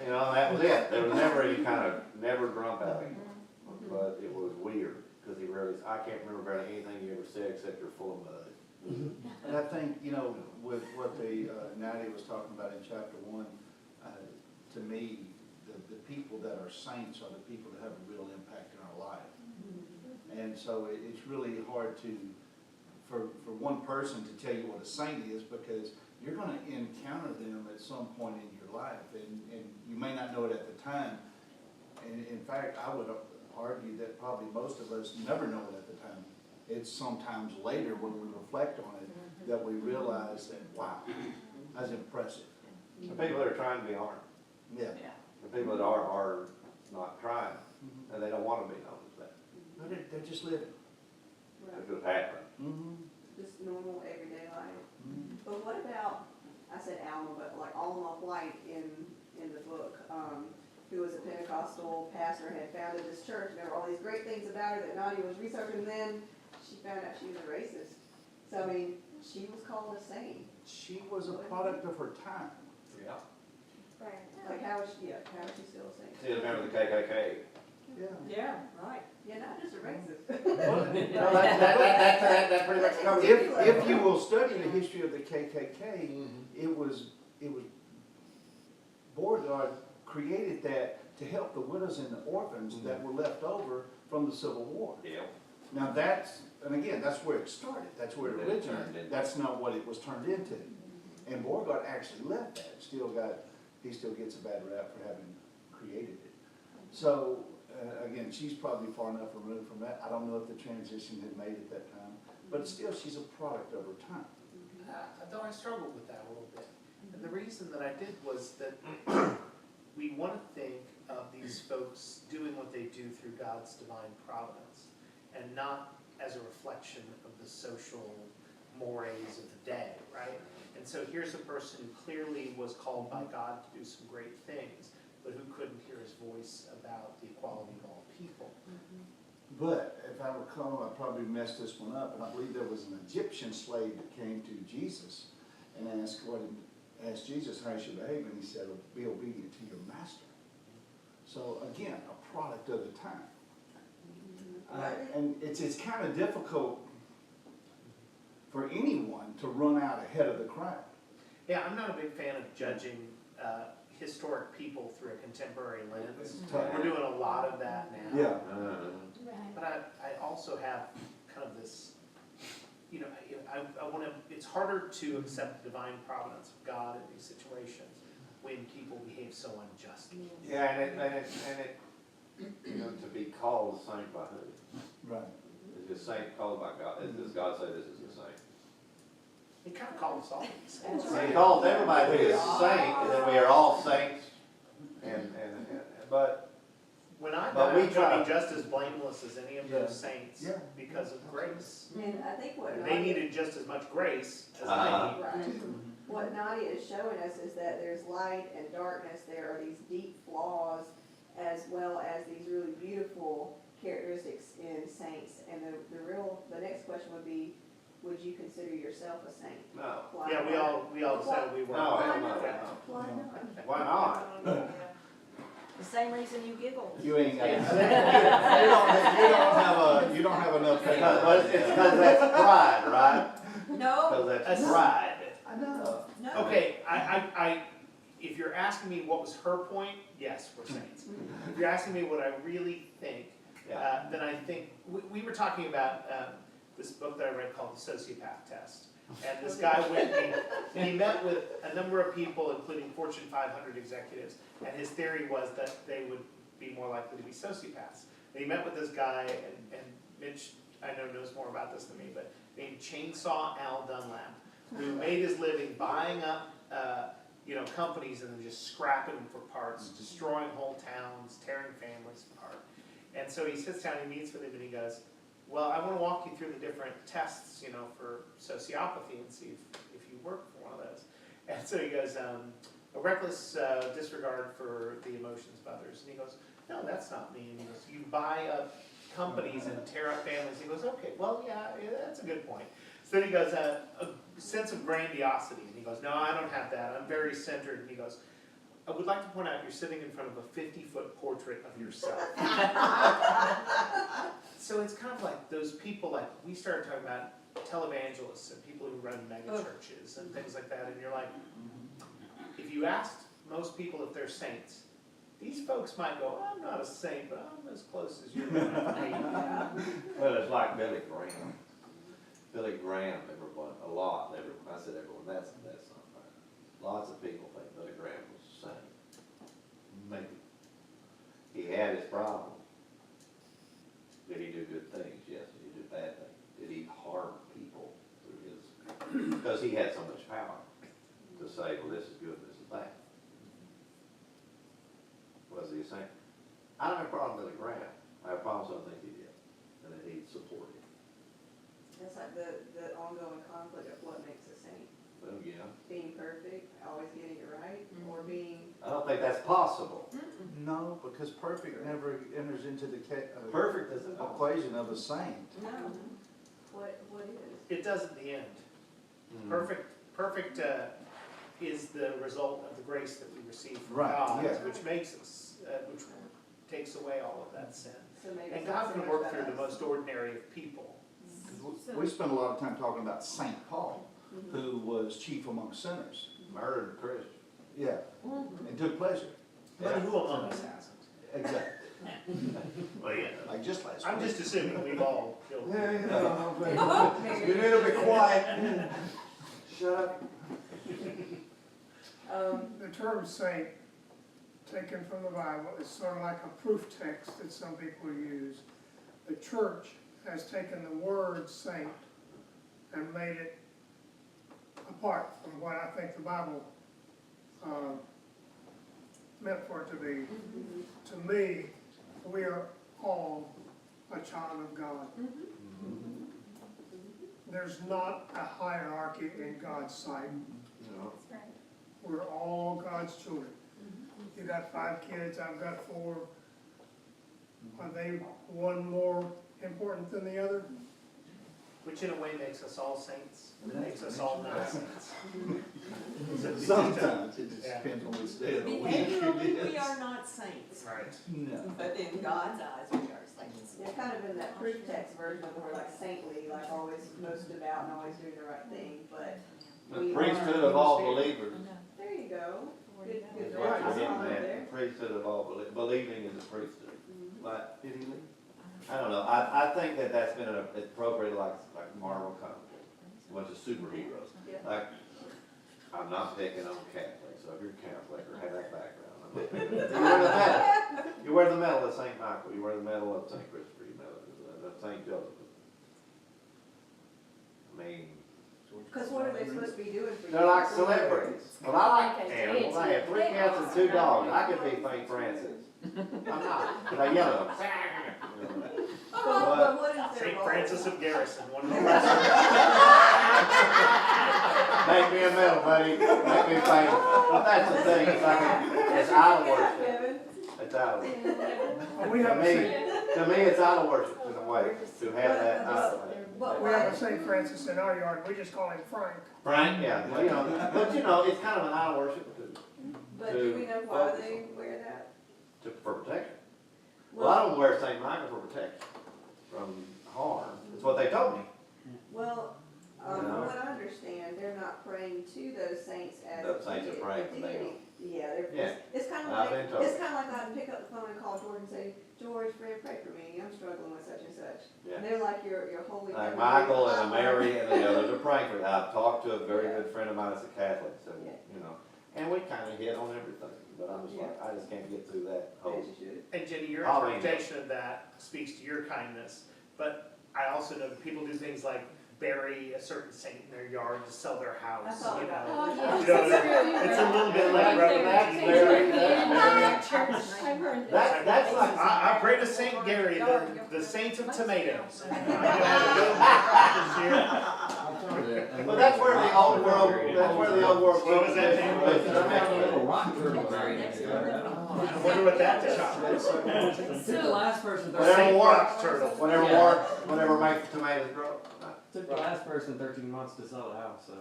That was it. There was never any never grump at him. But it was weird, because I can't remember barely anything he ever said except you're full of mud. And I think, with what Nadia was talking about in chapter 1, to me, the people that are saints are the people that have a real impact in our life. And so it's really hard for one person to tell you what a saint is, because you're going to encounter them at some point in your life, and you may not know it at the time. And in fact, I would argue that probably most of us never know it at the time. It's sometimes later when we reflect on it that we realize that, wow, that's impressive. The people that are trying to be aren't. Yeah. The people that are not trying, and they don't want to be known as that. But they're just living. It's just happening. Just normal everyday life. But what about, I said Alma, but Alma White in the book, who was a Pentecostal pastor, had founded this church, and there were all these great things about her that Nadia was researching, and then she found out she was a racist. So, she was called a saint. She was a product of her time. Yeah. How is she still a saint? See, remember the KKK? Yeah. Yeah, right. Yeah, not just a racist. That pretty much covers it. If you will study the history of the KKK, it was Beauregard created that to help the widows and the orphans that were left over from the Civil War. Yeah. Now and again, that's where it started. That's where it originated. That's not what it was turned into. And Beauregard actually left that. He still gets a bad rap for having created it. So, again, she's probably far enough removed from that. I don't know if the transition had made at that time, but still, she's a product of her time. Though I struggled with that a little bit. And the reason that I did was that we want to think of these folks doing what they do through God's divine providence, and not as a reflection of the social mores of the And so here's a person who clearly was called by God to do some great things, but who couldn't hear his voice about the equality of all people. But if I recall, I probably messed this one up, but I believe there was an Egyptian slave that came to Jesus and asked Jesus how he should behave, and he said, be obedient to your master. So again, a product of the time. And it's kind of difficult for anyone to run out ahead of the crowd. Yeah, I'm not a big fan of judging historic people through a contemporary lens. We're doing a lot of that now. Yeah. But I also have kind of this, you know, I want to, it's harder to accept the divine providence of God in these situations when people behave so unjustly. Yeah, and it, you know, to be called a saint by who? Right. Is a saint called by God? Does God say this is a saint? He kind of calls us all saints. He calls everybody to be a saint, and then we are all saints, but When I But die, we I'm try- going to be just as blameless as any of Yeah. those saints Yeah. because of grace. And I think what And they Nadia, needed just as much grace as Uh-huh. I need. right, what Nadia is showing us is that there's light and darkness, there are these deep flaws as well as these really beautiful characteristics in saints. And the next question would be, would you consider yourself a saint? no. Why Yeah, not? we all decided we were. No, hell no. Why not? Why not? The same reason you giggle. You ain't got you don't have enough. Because that's pride, right? No, Because that's pride. I know. no. Okay, if you're asking me what was her point, yes, we're saints. If you're asking me what I really think, Yeah. then I think, we were talking about this book that I read called The Sociopath Test. And this guy went, and he met with a number of people, including Fortune 500 executives, and his theory was that they would be more likely to be sociopaths. And he met with this guy, and Mitch, I know, knows more about this than me, but named Chainsaw Al Dunlap, who made his living buying up companies and then just scrapping them for parts, destroying whole towns, tearing families apart. And so he sits down, he meets with him, and he goes, well, I want to walk you through the different tests, for sociopathy and see if you work for one of those. And so he goes, a reckless disregard for the emotions of others. And he goes, no, that's not me. And he goes, you buy up companies and tear up families. He goes, okay, well, yeah, that's a good point. So then he goes, a sense of grandiosity. And he goes, no, I don't have that. I'm very centered. And he goes, I would like to point out you're sitting in front of a 50-foot portrait of yourself. So it's kind of like those people, like we started talking about televangelists and people who run mega churches and things like that, and you're like, if you asked most people if they're saints, these folks might go, I'm not a saint, but I'm as close as you're going to be. Well, it's like Billy Graham. Billy Graham, everyone, a lot, I said everyone, that's not right. Lots of people think Billy Graham was a saint. Maybe. He had his problems. Did he do good things? Yes. Did he do bad things? Did he harm people through his, because he had so much power to say, well, this is good, this is bad. Was he a saint? I don't have a problem with Billy Graham. I have problems with things he did, and that he supported. That's like the ongoing conflict of what makes a saint. Well, yeah. Being perfect, always getting it right, or being. I don't think that's possible. No, because perfect never enters into the Perfect isn't possible. equation of a saint. No. What is? It does at the end. Perfect is the result of the grace that we receive from Right, God, yeah. which makes us, which takes away all of that sin. So maybe And it's not God so can much work about through the us. most ordinary of people. We spend a lot of time talking about Saint Paul, who was chief among sinners. Murdered Christian. Yeah, and took pleasure. But who among us hasn't? Exactly. Well, yeah. Like just last I'm week. just assuming we've all killed. Yeah, you need to be quiet. Shut up. The term saint, taken from the Bible, is sort of like a proof text that some people use. The church has taken the word saint and made it apart from what I think the Bible meant for it to be. To me, we are all a child of God. There's not a hierarchy in God's sight. We're all God's children. You got 5 kids, I've got 4. Are they one more important than the other? Which in a way makes us all saints, makes us all not saints. Sometimes it just depends on which day of the week Behaviorally, it we is. are not saints, Right. No. but in God's eyes, we are saints. Yeah, kind of in that proof text version of it, we're like saintly, like always most devout and always doing the right thing, but The we priesthood are- of all believers. There you go. Good, good. That's what you're getting Right. at, the priesthood of all believing in the priesthood. Like, did he leave? I don't know, I think that that's been appropriate, like Marvel Comics, a bunch of superheroes. Yeah. Like, I'm not picking on Catholics, so if you're Catholic or have that background, I'm not picking on you. Wear the medal. You wear the medal of St. Michael, you wear the medal of St. Christopher, you wear the St. Joseph. I mean, Cause what are they supposed to be doing for you? they're like celebrities. Well, I like animals, I have 3 cats and 2 dogs, I could be St. Francis. I'm not, but I yell at them. But what is their St. role? Francis of Garrison, one of the lessons. Make me a medal, buddy, make me famous. But that's the thing, it's like, it's idol worship. It's idol worship. We have a Saint, To me, it's idol worship in a way, to have that idol. we have a Saint Francis in our yard, we just call him Frank. Frank, yeah, well, you know, but you know, it's kind of an idol worship too, But do we know why they wear that? for protection. Well, I don't wear St. Michael for protection from harm, that's what they told me. Well, from what I understand, they're not praying to those saints as The saints are praying for them. deity. Yeah, they're, Yeah. it's kind of I've like, been told. it's kind of like I pick up the phone and call George and say, George, friend, pray for me, I'm struggling with such and such. Yeah. And they're like your holy. Like heavenly Michael and a Father. Mary and the others are praying for that. I've talked to a very good friend of mine that's a Catholic, so, you know, and we kind of hit on everything, but I'm just like, I just can't get through that whole. Yes, you should. And Jenny, your I'll read it. interpretation of that speaks to your kindness, but I also know that people do things like bury a certain saint in their yard to sell their house, saw you that. know. Oh, You yes, know, that's true. it's a little bit like Right rubbing there. that. I've heard that. That's like, I pray to Saint Gary, the saint of tomatoes. but that's where the old world, that's where the old world. What was that name? I wonder what that is. Took the last person Whatever Saint works, Rock turtle. whatever makes the tomatoes grow. Took the last person 13 months to sell the house, so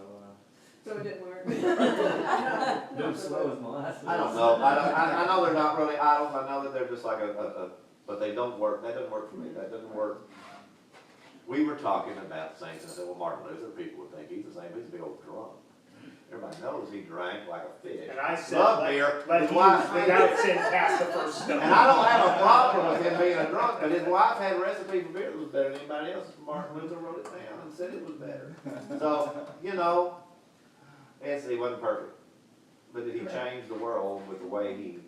So it didn't work. been slow as my last. I don't know, I know they're not really idols, I know that they're just like but they don't work, that doesn't work for me, that doesn't work. We were talking about saints, and I said, well, Martin Luther, people would think he's the same, he's a big old drunk. Everybody knows he drank like a fish. And I said, Loved beer, let his he wife without sin pass the first stone. and I don't have a problem with him being a drunk, but his wife had a recipe for beer that was better than anybody else. Martin Luther wrote it down and said it was better. So, you know, yes, he wasn't perfect, but did he change the world with the way he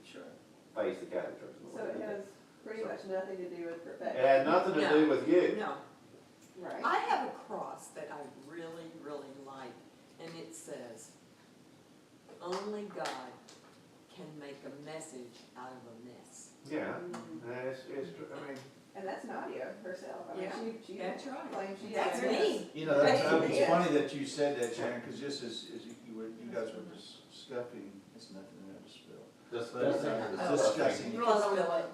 faced the Catholic Church? So it has pretty much nothing to do with perfection. It had nothing to do with you. No, Right. I have a cross that I really, really like, and it says, only God can make a message out of a mess. Yeah, and it's, I mean, And that's Nadia herself. I mean, Yeah, she that's right. claims she That's has me. You know, it's funny that you said that, Sharon, because just as you guys were discussing, it's nothing in there to spill. Discussing.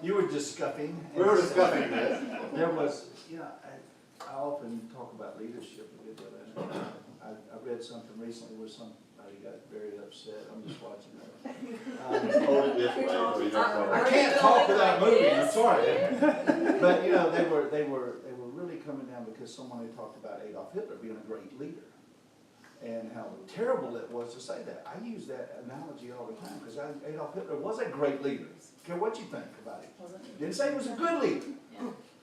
You were discussing. we were discussing this. There was, you know, I often talk about leadership a good deal, and I read something recently where somebody got very upset. I'm just watching that. Hold it this way, so you don't fall. I can't talk without moving, I'm sorry. But, you know, they were really coming down because someone had talked about Adolf Hitler being a great leader. And how terrible it was to say that. I use that analogy all the time because Adolf Hitler was a great leader. Care what you think about him. Didn't say he was a good leader.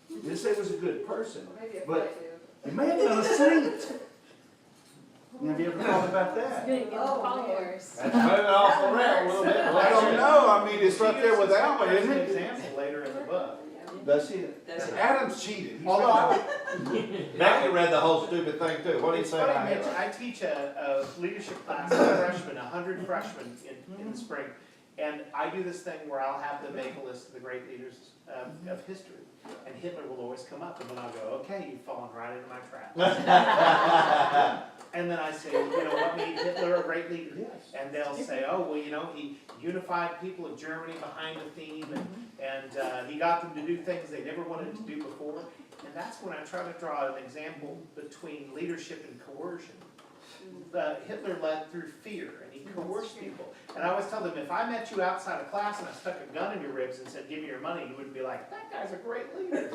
Didn't say he was a good person. Maybe a But few. he may have been a saint. Have you ever thought about that? Followers. That's moving off the rail a little bit. I don't know. I mean, it's right there with Alma, There's isn't an it? example later in the book. Does he? That's right. Adam's cheated. He's Although, been- Becky read the whole stupid thing too. What do you It's say funny, about Mitch, Hitler? I teach a leadership class of freshmen, 100 freshmen in the spring. And I do this thing where I'll have them make a list of the great leaders of history. And Hitler will always come up, and then I'll go, okay, you've fallen right into my trap. And then I say, you know, what made Hitler a great great leader. Yes. And they'll say, oh, well, you know, he unified people of Germany behind a theme, and he got them to do things they never wanted to do before. And that's when I try to draw an example between leadership and coercion. Hitler led through fear, and he coerced people. And I always tell them, if I met you outside of class and I stuck a gun in your ribs and said, give me your money, you wouldn't be like, that guy's a great leader.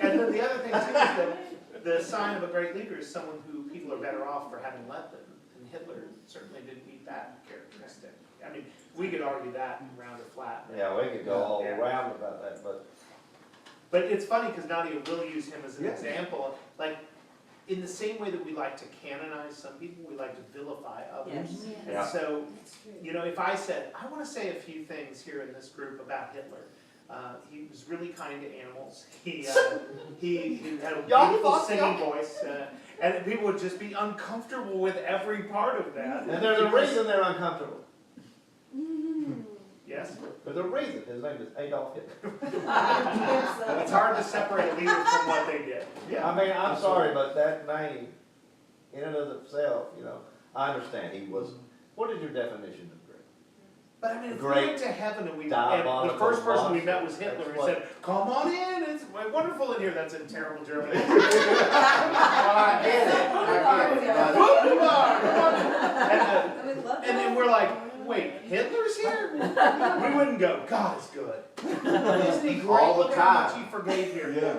And then the other thing too is that the sign of a great leader is someone who people are better off for having led them. And Hitler certainly didn't meet that characteristic. I mean, we could argue that round or flat. Yeah, we could go all around about that, But it's funny because Nadia will use him as an example. Like, in the same way that we like to canonize some people, we like to vilify others. Yes. And so, you know, if I said, I want to say a few things here in this group about Hitler. He was really kind to animals. He had a beautiful singing voice, and people would just be uncomfortable with every part of that. and there's a reason they're uncomfortable. Yes? There's a reason. His name is Adolf Hitler. It's hard to separate a leader from what they did. Yeah. I mean, I'm sorry, but that name, in and of itself, you know, I understand he was. What is your definition of great? But I mean, if we Great went to heaven and diabolical the first person we monster. met was Hitler, and That's said, "Come on in, it's wonderful in here." That's in terrible German. Well, I get it. And then we're like, "Wait, Hitler's here?" We wouldn't go. God is good. Isn't he great? All the Look how much time. he forgave here. Yeah.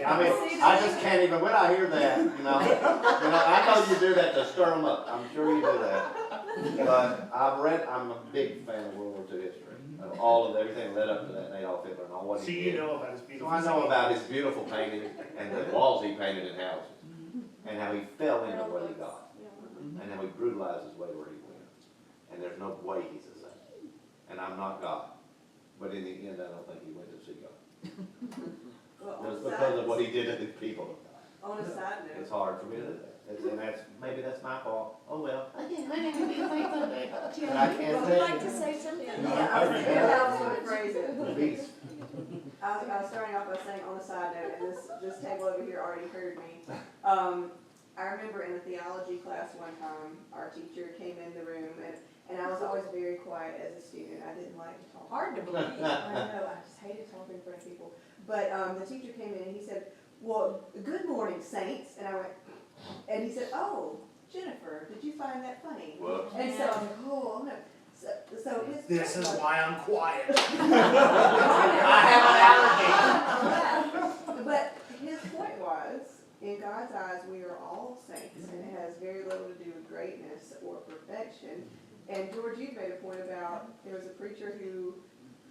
I mean, I just can't even, when I hear that, you know, I know you do that to stir them up. I'm sure you do that. But I'm a big fan of World War II history, of all of everything that led up to that, and Adolf Hitler and all what So he you did. know about his So beautiful. I know singing. about his beautiful painting and the walls he painted in houses, and how he fell into what he got, and how he brutalized his way where he went. And there's no way he's a saint. And I'm not God. But in the end, I don't think he went to see God. Just because of what he did to the people of God. On a side note. It's hard for me to do that. And maybe that's my fault. Oh well. I can't Would say you like to say something? Yeah, I was going to phrase it. the beast. I was starting off by saying on a side note, and this table over here already heard me. I remember in the theology class one time, our teacher came in the room, and I was always very quiet as a student. I didn't like to talk. Hard to believe. I know, I just hated talking in front of people. But the teacher came in and he said, "Well, good morning, saints." And I went, and he said, "Oh, Jennifer, did you find that funny?" Whoops. And so I was like, "Oh, no." So his This is why I'm quiet. I have an allergy. But his point was, in God's eyes, we are all saints, and it has very little to do with greatness or perfection. And George, you made a point about there was a preacher who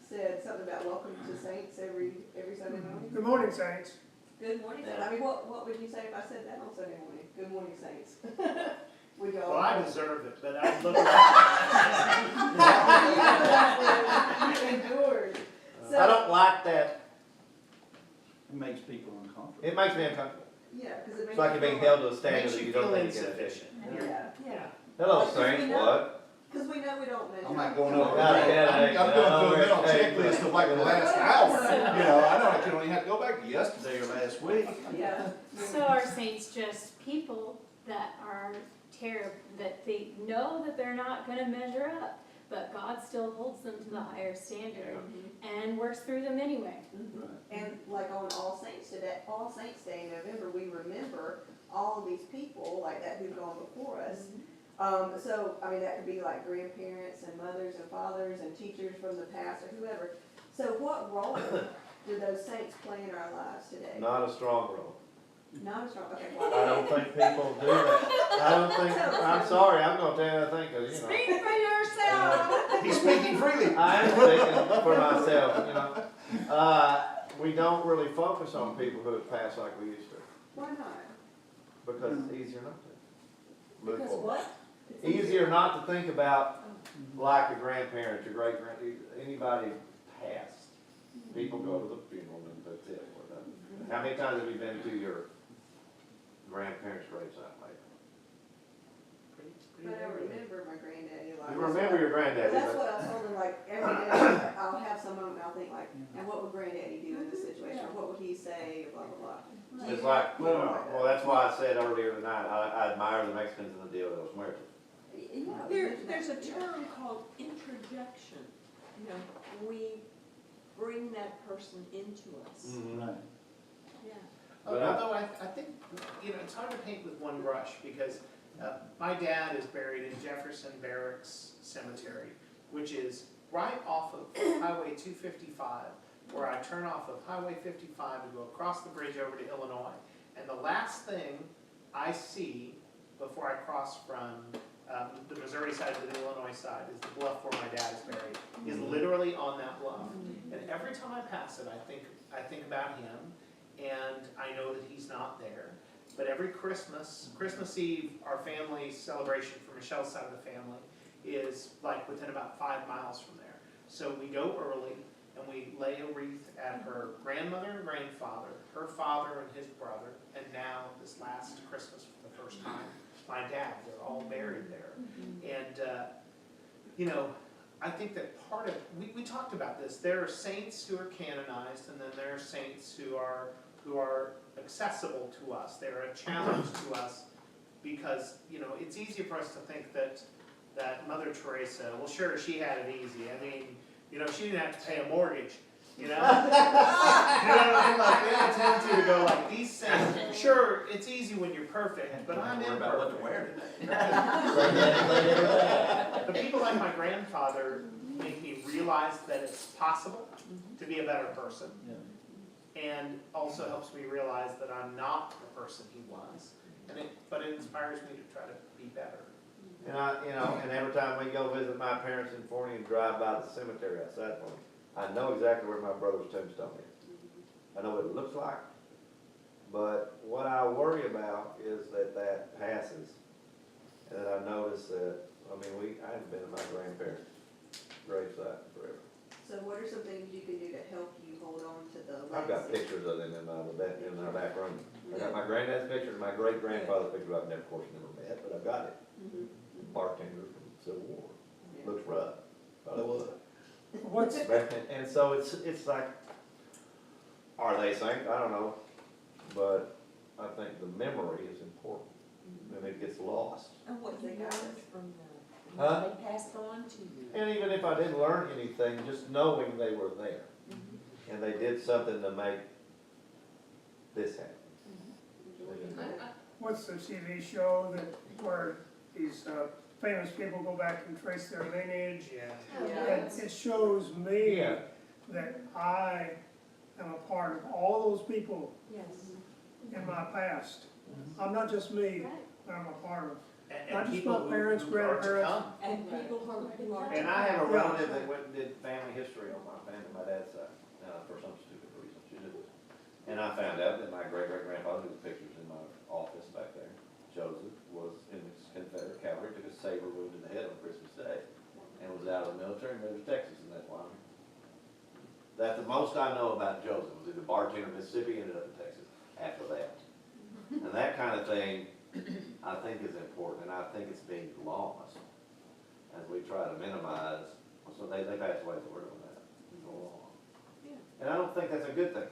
said something about welcome to saints every Sunday morning. Good morning, saints. Good morning, saints. I mean, what would you say if I said that on Sunday morning? Good morning, saints. Would you all? Well, I deserve it, but I look at George. So, I don't like that. It makes people uncomfortable. It makes me uncomfortable. yeah, because it makes It's like you're being held to a standard makes that you you don't feel think you can achieve. insufficient. Yeah, Hello, Because saints. we know- What? because we know we don't measure. I'm not going over Got a that. headache. I'm going through a mental Oh, okay. checklist of like the last hour. You know, I know I can only have to go back to yesterday or last week. Yeah. So are saints just people that are terrible, that they know that they're not gonna measure up, but God still holds them to the higher standard and works through them anyway? And like on All Saints Day in November, we remember all of these people like that who've gone before us. So, I mean, that could be like grandparents and mothers and fathers and teachers from the past or whoever. So what role do those saints play in our lives today? Not a strong role. Not a strong, okay. I don't think people do that. I don't think, I'm sorry, I'm gonna tell you, I think, 'cause, you know. Speak for yourself. He's speaking freely. I am speaking for myself, you know. We don't really focus on people who have passed like we used to, Why not? because it's easier not to. Move Because forward. what? Easier not to think about like your grandparents, your anybody past. People go to the funeral and that's it. We're done. How many times have you been to your grandparents' gravesite lately? But I remember my granddaddy a lot. You remember your granddaddy, That's but what I told him, like, every day, I'll have some moment, I'll think like, and what would granddaddy do in this situation, or what would he say, blah, blah, blah. It's like, well, that's why I said earlier tonight, I admire the Mexicans in the Dia de los Muertos. There's a term called introjection. You know, we bring that person into us. Right. Yeah. Although I think, it's hard to paint with one brush, because my dad is buried in Jefferson Barracks Cemetery, which is right off of Highway 255, where I turn off of Highway 55 to go across the bridge over to Illinois. And the last thing I see before I cross from the Missouri side to the Illinois side is the bluff where my dad is buried, is literally on that bluff. And every time I pass it, I think about him, and I know that he's not there. But every Christmas Eve, our family celebration for Michelle's side of the family is like within about 5 miles from there. So we go early and we lay a wreath at her grandmother and grandfather, her father and his brother, and now this last Christmas for the first time, my dad. They're all buried there. And, I think that part of, we talked about this, there are saints who are canonized, and then there are saints who are accessible to us. They're a challenge to us because, it's easy for us to think that Mother Teresa, well, sure, she had it easy. I mean, she didn't have to pay a mortgage, you know? Like, we have a tendency to go like, these saints, sure, it's easy when you're perfect, but I'm imperfect. About what to wear today. But people like my grandfather make me realize that it's possible to be a better person. And also helps me realize that I'm not the person he was. But it inspires me to try to be better. And every time we go visit my parents in Forney and drive by the cemetery outside Forney, I know exactly where my brother's tombstone is. I know what it looks like, but what I worry about is that passes. And then I notice that, I haven't been to my grandparents' gravesite forever. So what are some things you can do to help you hold on to the legacy? I've got pictures of them in my back room. I got my granddad's picture and my great-grandfather's picture I've never, of course, never met, but I've got it. Bartender from the Civil War. Looks rough, but it was. And so it's like, are they saints? I don't know, but I think the memory is important, and it gets lost. And what you learned from them. Huh? They passed on to you. And even if I didn't learn anything, just knowing they were there, and they did something to make this happen. What's the TV show where these famous people go back and trace their lineage? And it shows me that I am a part of all those people in my past. I'm not just me, but I'm a part of. Not just my parents, grandparents. And people who are. And I have a relative that went and did family history on my family, my dad's side, for some stupid reason, she did it. And I found out that my great-great-grandfather, whose picture's in my office back there, Joseph, was in the Confederate cavalry, took a saber wound in the head on Christmas Day, and was out of the military and moved to Texas, and that's why I'm here. That's the most I know about Joseph, was in the Bartender, Mississippi, ended up in Texas after that. And that kind of thing, I think is important, and I think it's being lost as we try to minimize. So they passed away, so we're doing that. Go along. And I don't think that's a good thing,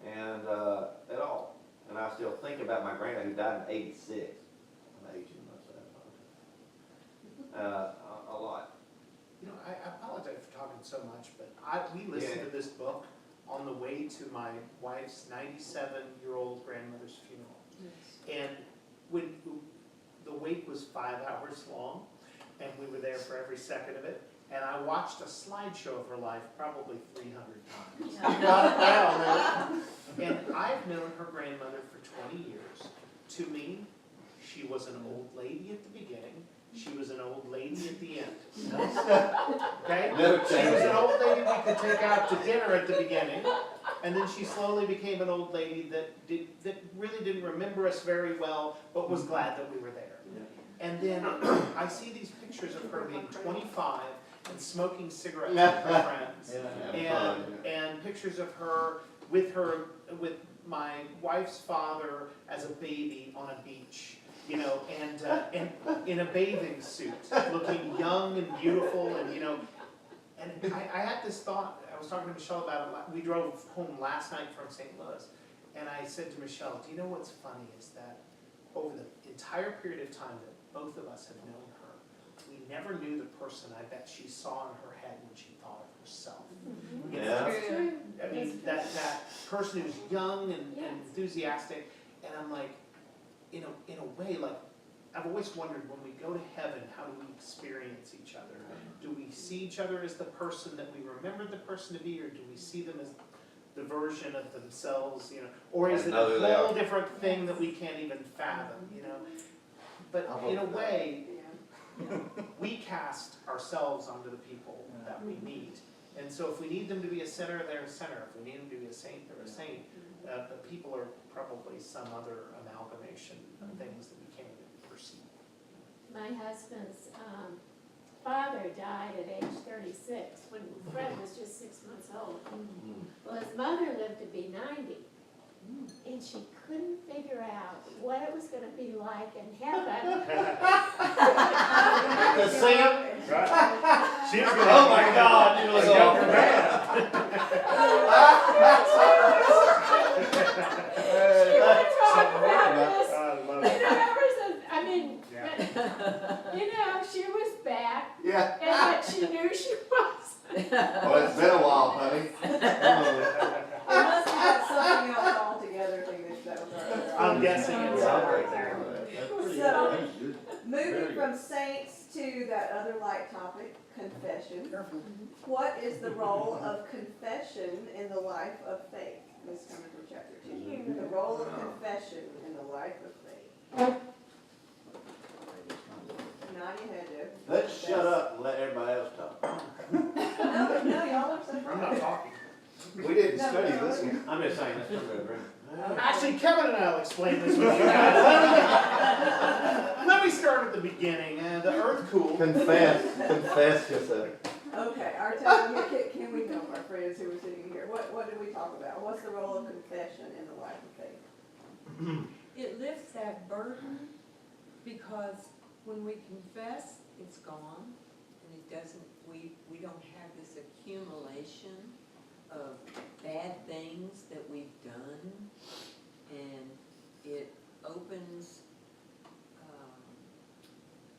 and at all. And I still think about my granddad who died in '86. I'm aging myself a lot. I apologize for talking so much, but we listened to this book on the way to my wife's 97-year-old grandmother's funeral. And when the wake was 5 hours long, and we were there for every second of it, and I watched a slideshow of her life probably 300 times. Got it down. And I've known her grandmother for 20 years. To me, she was an old lady at the beginning. She was an old lady at the end. Okay? She was an old lady we could take out to dinner at the beginning, and then she slowly became an old lady that really didn't remember us very well, but was glad that we were there. And then I see these pictures of her being 25 and smoking cigarettes with her friends, and pictures of her with my wife's father as a baby on a beach. And in a bathing suit, looking young and beautiful, and And I had this thought, I was talking to Michelle about it, we drove home last night from St. Louis, and I said to Michelle, do you know what's funny is that over the entire period of time that both of us have known her, we never knew the person I bet she saw in her head when she thought of herself. You know? Yeah. I mean, that person who's young and enthusiastic, and I'm like, in a way, like, I've always wondered when we go to heaven, how do we experience each other? Do we see each other as the person that we remember the person to be, or do we see them as the version of themselves, you know? Or is it a whole different thing that we can't even fathom, you know? But in a way, we cast ourselves onto the people that we meet. And so if we need them to be a sinner, they're a sinner. If we need them to be a saint, they're a saint. But people are probably some other amalgamation of things that we can't even perceive. My husband's father died at age 36 when Fred was just 6 months old. Well, his mother lived to be 90, and she couldn't figure out what it was going to be like in heaven. To see him? Right. She was gonna, Oh my God, you look younger I mean, you know, she was back, Yeah. and that she knew she wasn't. Well, it's been a while, honey. Unless we got something else altogether, I think that was our. I'm guessing it's right there. So, moving from saints to that other light topic, confession. What is the role of confession in the life of faith? This is coming from chapter 2. The role of confession in the life of faith. Nodding your head, Jeff. Let's shut up and let everybody else talk. No, y'all are so I'm not talking. We didn't study this one. I'm just saying, that's pretty good, right? Actually, Kevin and I will explain this with you guys. Let me start at the beginning. The earth cooled. Confess yourself. Okay, our time, can we know our friends who are sitting here? What did we talk about? What's the role of confession in the life of faith? It lifts that burden, because when we confess, it's gone, and it doesn't, we don't have this accumulation of bad things that we've done, and it opens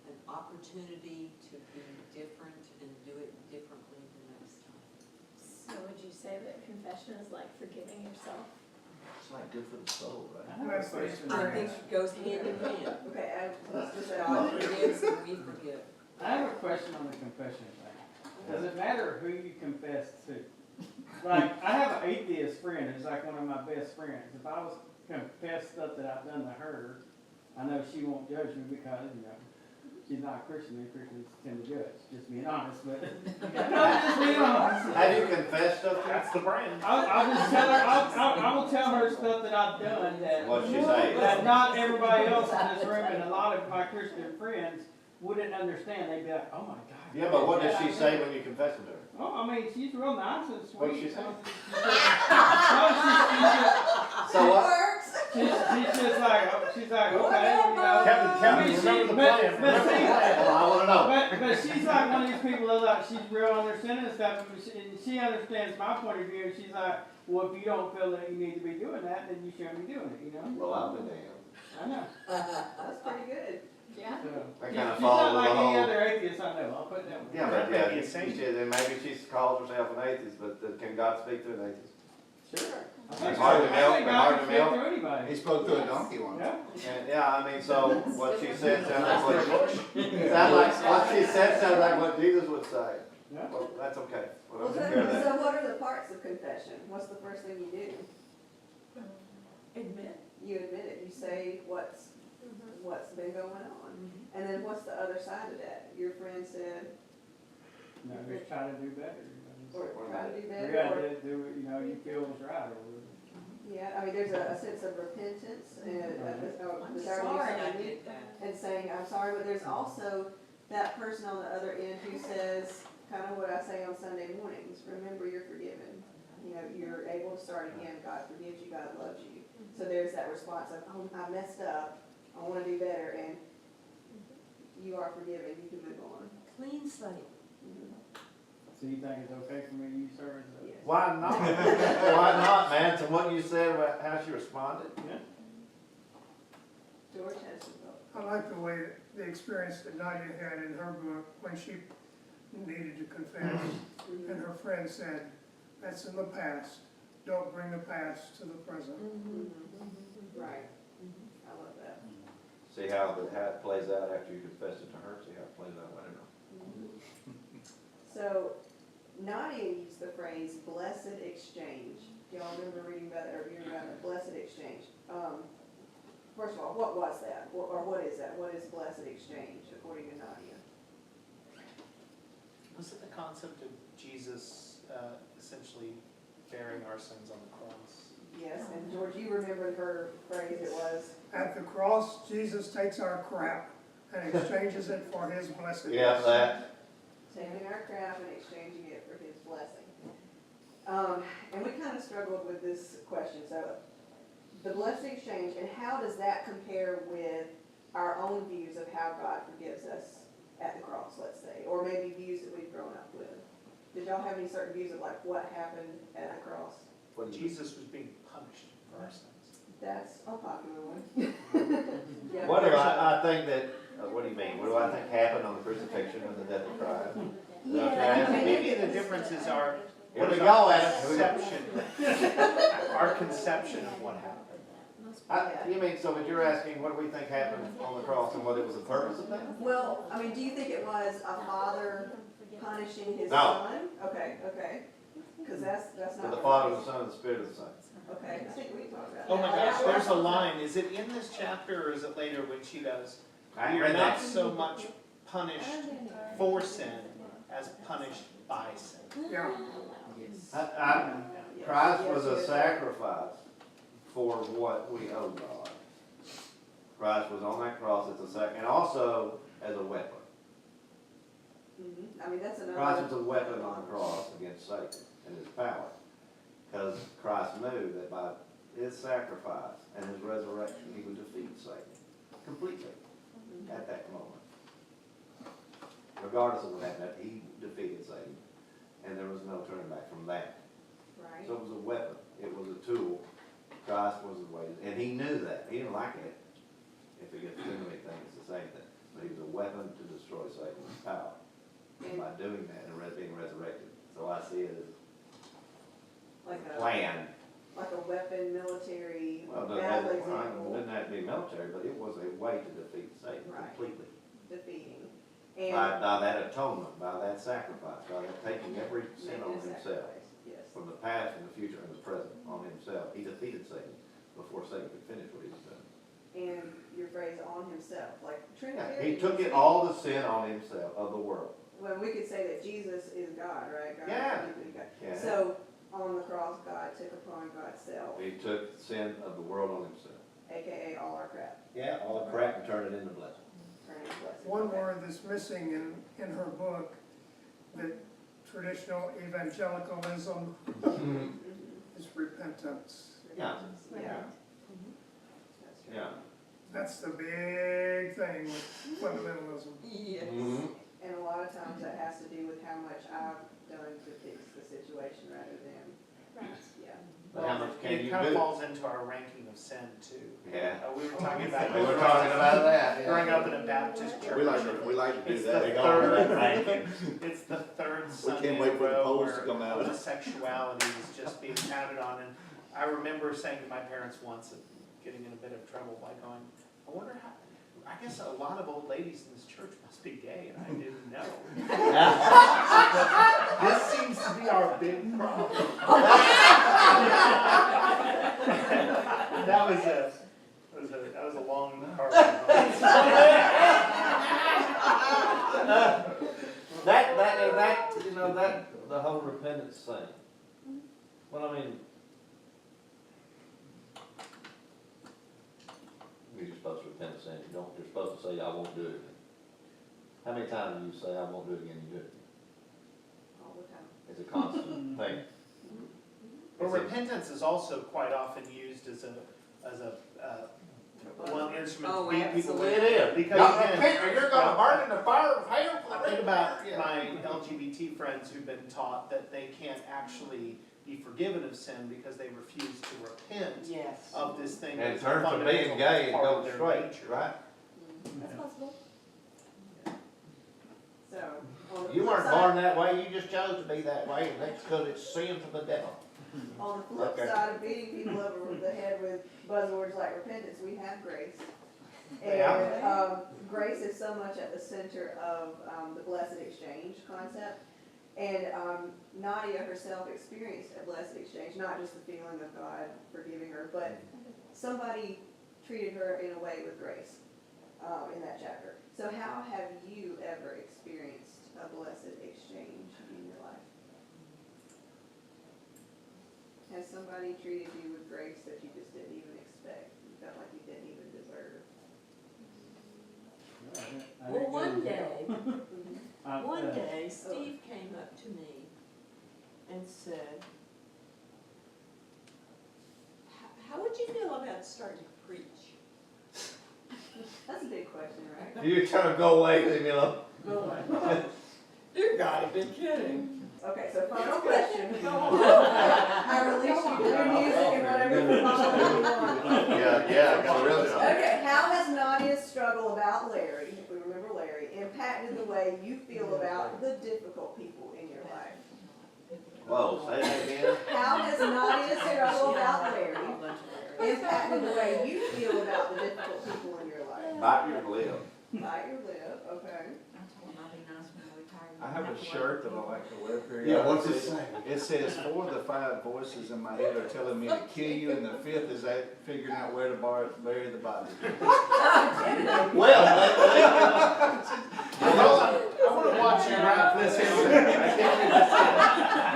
an opportunity to be different and do it differently the next time. So would you say that confession is like forgiving yourself? It's like good for the soul, right? I think it goes hand in hand. Okay, let's just say, God forgives and we forgive. I have a question on the confession thing. Does it matter who you confess to? Like, I have an atheist friend who's like one of my best friends. If I was to confess stuff that I've done to her, I know she won't judge me because, you know, she's not a Christian, and Christians tend to judge. Just being honest, but no, just being honest. Have you confessed stuff to her? That's the brand. I'll just tell her. I will tell her stuff that I've done that What'd she say? that not everybody else in this room and a lot of my Christian friends wouldn't understand. They'd be like, "Oh my God." Yeah, but what does she say when you confess it to her? Oh, I mean, she's real nice and sweet. What'd she say? So what? She's like, okay, you know. Kevin, remember the plan. But see, Well, I wanna know. but she's like one of these people that like, she's real understanding and stuff, and she understands my point of view, and she's like, well, if you don't feel that you need to be doing that, then you shouldn't be doing it, you know? Well, I'll be damned. I know. that's pretty good. Yeah. So, I she's kinda not follow like the any whole. other atheist I know, I'll put that one. Yeah, but Maybe yeah, a saint. then maybe she calls herself an atheist, but can God speak to an atheist? Sure. It's hard to milk, but hard to milk. To anybody. He spoke to a donkey once. Yeah. And, yeah, I mean, so what she said sounds like what she said sounds like what Jesus would say. Yeah. Well, that's okay. Well, Well, I'll take care of that. so what are the parts of confession? What's the first thing you do? Admit. You admit it. You say what's been going on. And then what's the other side of that? Your friend said, No, just try to do better. You know. or try to do You better, gotta or, do what, you know, you feel is right, or whatever. yeah, I mean, there's a sense of repentance and, I'm desire to do sorry I something new, did that. and saying, I'm sorry, but there's also that person on the other end who says, kind of what I say on Sunday mornings, remember you're forgiven. You know, you're able to start again, God forgives you, God loves you. So there's that response of, oh, I messed up, I wanna do better, and you are forgiven, you can move on. Clean slate. So you think it's okay for me to use her as a? Why not? Why not, man? From what you said about how she responded? Yeah. George has some thoughts. I like the way, the experience that Nadia had in her book when she needed to confess. And her friend said, that's in the past. Don't bring the past to the present. Right. I love that. See how it plays out after you confess it to her, see how it plays out later. So Nadia used the phrase blessed exchange. Do y'all remember reading about it or hearing about it? Blessed exchange. First of all, what was that? Or what is that? What is blessed exchange according to Nadia? Was it the concept of Jesus essentially bearing our sins on the cross? Yes, and George, you remembered her phrase, it was? At the cross, Jesus takes our crap and exchanges it for his blessing. Yeah, that. Taking our crap and exchanging it for his blessing. And we kind of struggled with this question. So the blessed exchange, and how does that compare with our own views of how God forgives us at the cross, let's say, or maybe views that we've grown up with? Did y'all have any certain views of like what happened at the cross? When Jesus was being punished for our sins. That's a popular one. Yeah. What do I think that, what do you mean? What do I think happened on the crucifixion and the death of Christ? Is that what you're asking? Maybe the differences are. Here we go, Adam. Conception. Our conception of what happened. You mean, so that you're asking what do we think happened on the cross and what it was the purpose of that? Well, I mean, do you think it was a father punishing his No. son? Okay, okay. Because that's To not. the Father, the Son, and the Spirit of the Son. Okay, I think we talked about that. Oh my gosh, there's a line. Is it in this chapter or is it later when she goes, I "We are read not that. so much punished for sin as punished by sin"? Yeah. Christ was a sacrifice for what we owe God. Christ was on that cross as a sacrifice, and also as a weapon. I mean, that's another. Christ was a weapon on the cross against Satan and his power. Because Christ knew that by his sacrifice and his resurrection, he would defeat Satan completely at that moment. Regardless of what happened, he defeated Satan, and there was no turning back from that. Right. So it was a weapon. It was a tool. Christ was the way, and he knew that. He didn't like it. If it gets too many things, it's the same thing. But he was a weapon to destroy Satan's power. And by doing that and being resurrected, so I see it as Like a plan. Like a weapon, military, Well, battle it example. didn't have to be military, but it was a way to defeat Satan Right. completely. Defeating. By that atonement, by that sacrifice, by that taking every sin on himself. Sacrifice, yes. From the past and the future and the present on himself. He defeated Satan before Satan could finish what he was doing. And your phrase on himself, like Yeah, Trinitarian. he took it all the sin on himself of the world. Well, we could say that Jesus is God, right? God Yeah. is God. Yeah. So on the cross, God took upon God's self, He took the sin of the world on himself. AKA all our crap. Yeah, all the crap and turned it into blessing. Turn it blessed. One Okay. word that's missing in her book, that traditional evangelicalism is repentance. Yeah. Yeah. Yeah. That's the big thing with fundamentalism. Yes. Mhm. And a lot of times that has to do with how much I've done to fix the situation rather than, yeah. But how much can It you kind of do? falls into our ranking of sin too. Yeah. We were talking about. We were talking about that. Growing up in a Baptist church. We like to do It's that. the We go third, it's the third Sunday can't wait in for a the row polls to where come out. homosexuality was just being pounded on. And I remember saying to my parents once, getting in a bit of trouble by going, I wonder how, I guess a lot of old ladies in this church must be gay, and I didn't know. This seems to be our big problem. That was a long car ride. That the whole repentance thing. Well, I mean, you're supposed to repent of sin. You're supposed to say, I won't do it again. How many times do you say, I won't do it again, you do it again? All the time. It's a constant thing. But repentance is also quite often used as a one instrument Oh, to beat people with. It is. Because Y'all again, repent or you're gonna burn in the fire of hell for the Think about my LGBT friends who've been taught that they can't actually be forgiven of sin because they refuse to repent Yes. of this thing. And it that's a turns from being fundamental gay and part of goes their straight, nature. right? That's possible. So, on the You flip weren't side- born that way, you just chose to be that way, and that's because it's sin from the devil. On the flip Okay. side of beating people over the head with buzzwords like repentance, we have grace. Yeah. And grace is so much at the center of the blessed exchange concept. And Nadia herself experienced a blessed exchange, not just the feeling of God forgiving her, but somebody treated her in a way with grace in that chapter. So how have you ever experienced a blessed exchange in your life? Has somebody treated you with grace that you just didn't even expect? You felt like you didn't even deserve? Well, one day, One one day, Steve came up to me and said, how would you feel about starting to preach? That's a big question, right? You're trying to go away, leave me alone. You gotta be kidding. Okay, so final question. I release you to your music and whatever you want. Yeah, got really. Okay, how has Nadia's struggle about Larry, if we remember Larry, impacted the way you feel about the difficult people in your life? Whoa, say that again? How has Nadia's struggle about Larry impacted the way you feel about the difficult people in your life? Bite your lip. Bite your lip, okay. I have a shirt that I like to wear periodically. Yeah, what's it say? It says, 4 of the 5 voices in my head are telling me to kill you, and the 5th is figuring out where to bury the body. Well, I want to watch you wrap this in.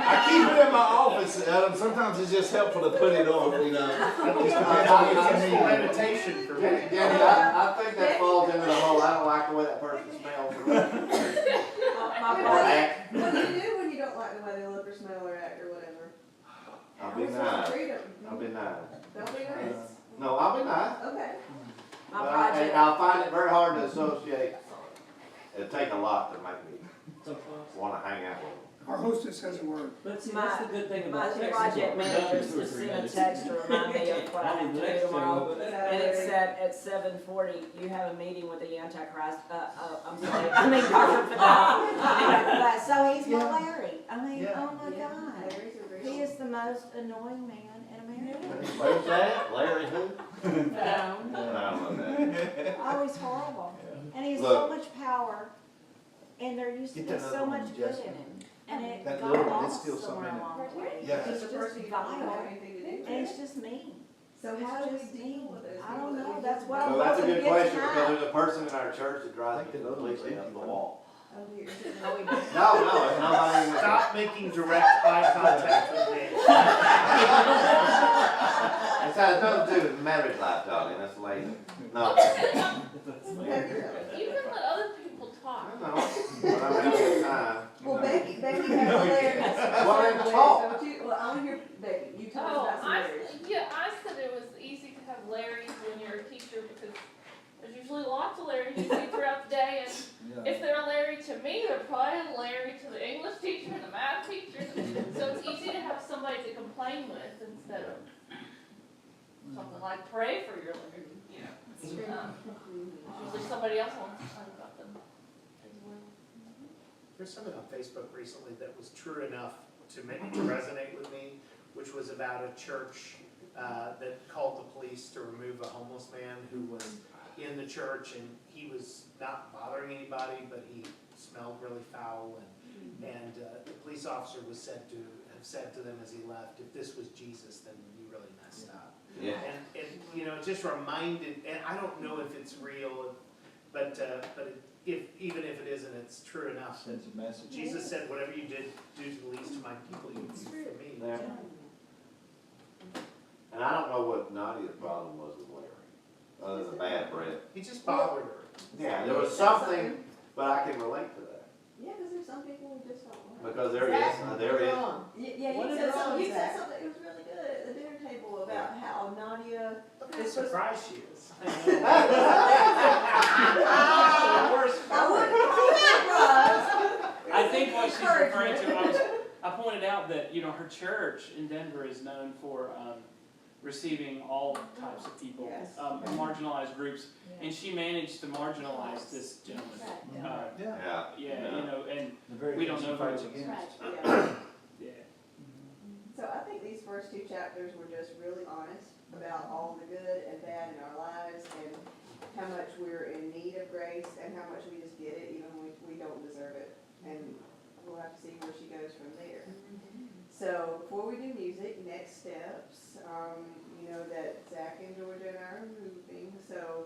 I keep it in my office, Adam. Sometimes it's just helpful to put it on, you know. Just depends on what you need. Meditation for me. Danny, I think that falls into the whole, I don't like the way that person smells. What do you do when you don't like the way they look or smell or act or whatever? I'll be We're supposed to nice. treat them. I'll be nice. Don't be nice. No, I'll be nice. Okay. But I'll find it very hard to associate. It'd take a lot to make me want to hang out with them. Our hostess has a word. But see, that's the good thing about text. My project manager just sent a text to remind me of what I have to do tomorrow. And it said at 7:40, you have a meeting with the Antichrist. I'm sorry, I mean, Dr. Fidel. So he's my Larry. I mean, Yeah. oh my God. He is the most annoying man in America. Who's that? Larry who? I don't know that. Oh, he's horrible. And he has Look. so much power, and there used to Get be that so other much one, good Jessica. in him. And it That got little one, it's lost still something somewhere in it. along the way. Yeah. It's Just the just person you don't vile, have anything to do with. and it's just mean. So how do we deal with those? I don't people know, that that's we what just- I'm Well, that's a hoping good to get question, because tonight. there's a person in our church that drives me completely up the wall. Oh, dear. No, it's nobody in the Stop making direct eye contact with me. It's had nothing to do with marriage life, darling, that's lazy. No. You can let other people talk. I know, but I'm having a good time. Well, Becky has a Larry. Well, then talk. Well, I want to hear Becky. You tell us Oh, about some Larrys. I said it was easy to have Larrys when you're a teacher because there's usually lots of Larrys you see throughout the day, and if they're a Larry to me, they're probably a Larry to the English teacher and the math teacher. So it's easy to have somebody to complain with instead of something like pray for your Larry. Usually somebody else wants to talk about them as well. There's something on Facebook recently that was true enough to resonate with me, which was about a church that called the police to remove a homeless man who was in the church, and he was not bothering anybody, but he smelled really foul, and the police officer was said to have said to them as he left, if this was Jesus, then you really messed up. Yeah. And you know, it just reminded, and I don't know if it's real, but even if it isn't, it's true enough that Sends a message. Jesus said, whatever you did, do to the least of my people, you do for me. Yeah. And I don't know what Nadia's problem was with Larry, other than bad breath. He just bothered her. Yeah, there was something, but I can relate to that, Yeah, because there's some people we just don't like. because there is. Yeah, What you is said wrong something, with you said that? something, it was really good at the dinner table about how Nadia. Look how surprised she is. I wouldn't call it surprise. what she's referring to. I pointed out that, you know, her church in Denver is known for receiving all types of people, Yes. Marginalized groups, and she managed to marginalize this gentleman. Yeah. Yeah, you know, and The very we don't thing she know who fights it was. against. Yeah. Yeah. So I think these first two chapters were just really honest about all the good and bad in our lives and how much we're in need of grace and how much we just get it even when we don't deserve it. And we'll have to see where she goes from there. So before we do music, next steps, you know that Zach and Georgia and I are moving, so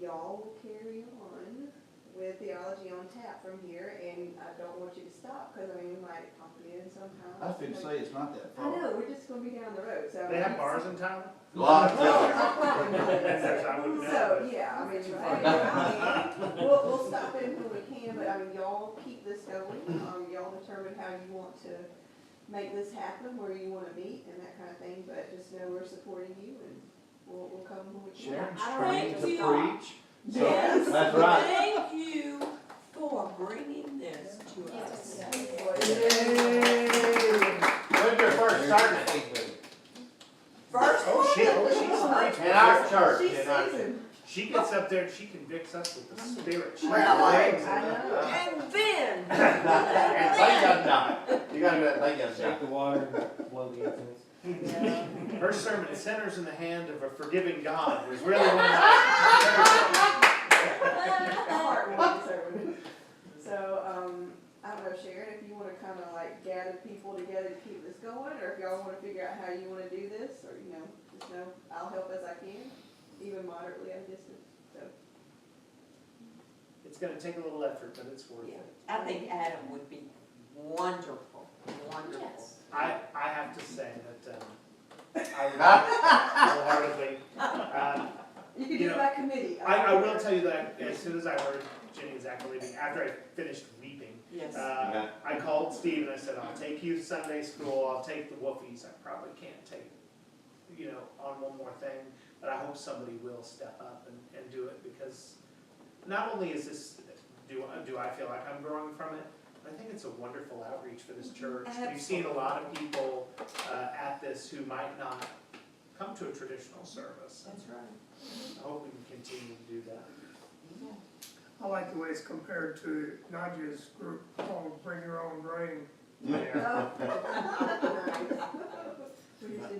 y'all will carry on with Theology on Tap from here, and I don't want you to stop, because I mean, we might pop it in somehow. I was finna say, it's not that I far. know, we're just gonna be down the road, so. They have bars in town? Lots of Probably not. I wouldn't know. So, yeah, I mean, we'll stop in when we can, but I mean, y'all keep this going, y'all determine how you want to make this happen, where you wanna meet and that kind of thing, but just know we're supporting you and we'll come when we can. Sharon's Thank trained to you. preach. Yes. That's right. Thank you for bringing this to us. When's your first sermon? First Oh, one. she's In our church. She's in our- seasoned. She gets up there and she convicts us with the Spirit. She Really? brings it. I know. And then. And they got nothing. You gotta do that, they got Shake nothing. the water and blow the incense. Her sermon, Sinners in the Hand of a Forgiving God, was really one of my Heartwarming sermon. So, I don't know, Sharon, if you wanna kinda like gather people together to keep this going, or if y'all wanna figure out how you wanna do this, or, you know, just know I'll help as I can, even moderately at a distance, so. It's gonna take a little effort, but it's worth it. I think Adam would be wonderful, wonderful. I have to say that, I wholeheartedly, You can You do it know, by committee. I will tell you that as soon as I heard Jenny and Zach were leaving, after I finished weeping, Yes. I called Steve and I said, I'll take you to Sunday school, I'll take the Woofies, I probably can't take, you know, on one more thing, but I hope somebody will step up and do it, because not only is this, do I feel like I'm growing from it, but I think it's a wonderful outreach for this church. We've seen a lot of people at this who might not come to a traditional service. That's right. I hope we can continue to do that. I like the way it's compared to Nadia's group called Bring Your Own Grain.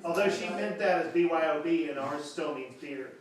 Although she meant that as BYOB and ours still means beer.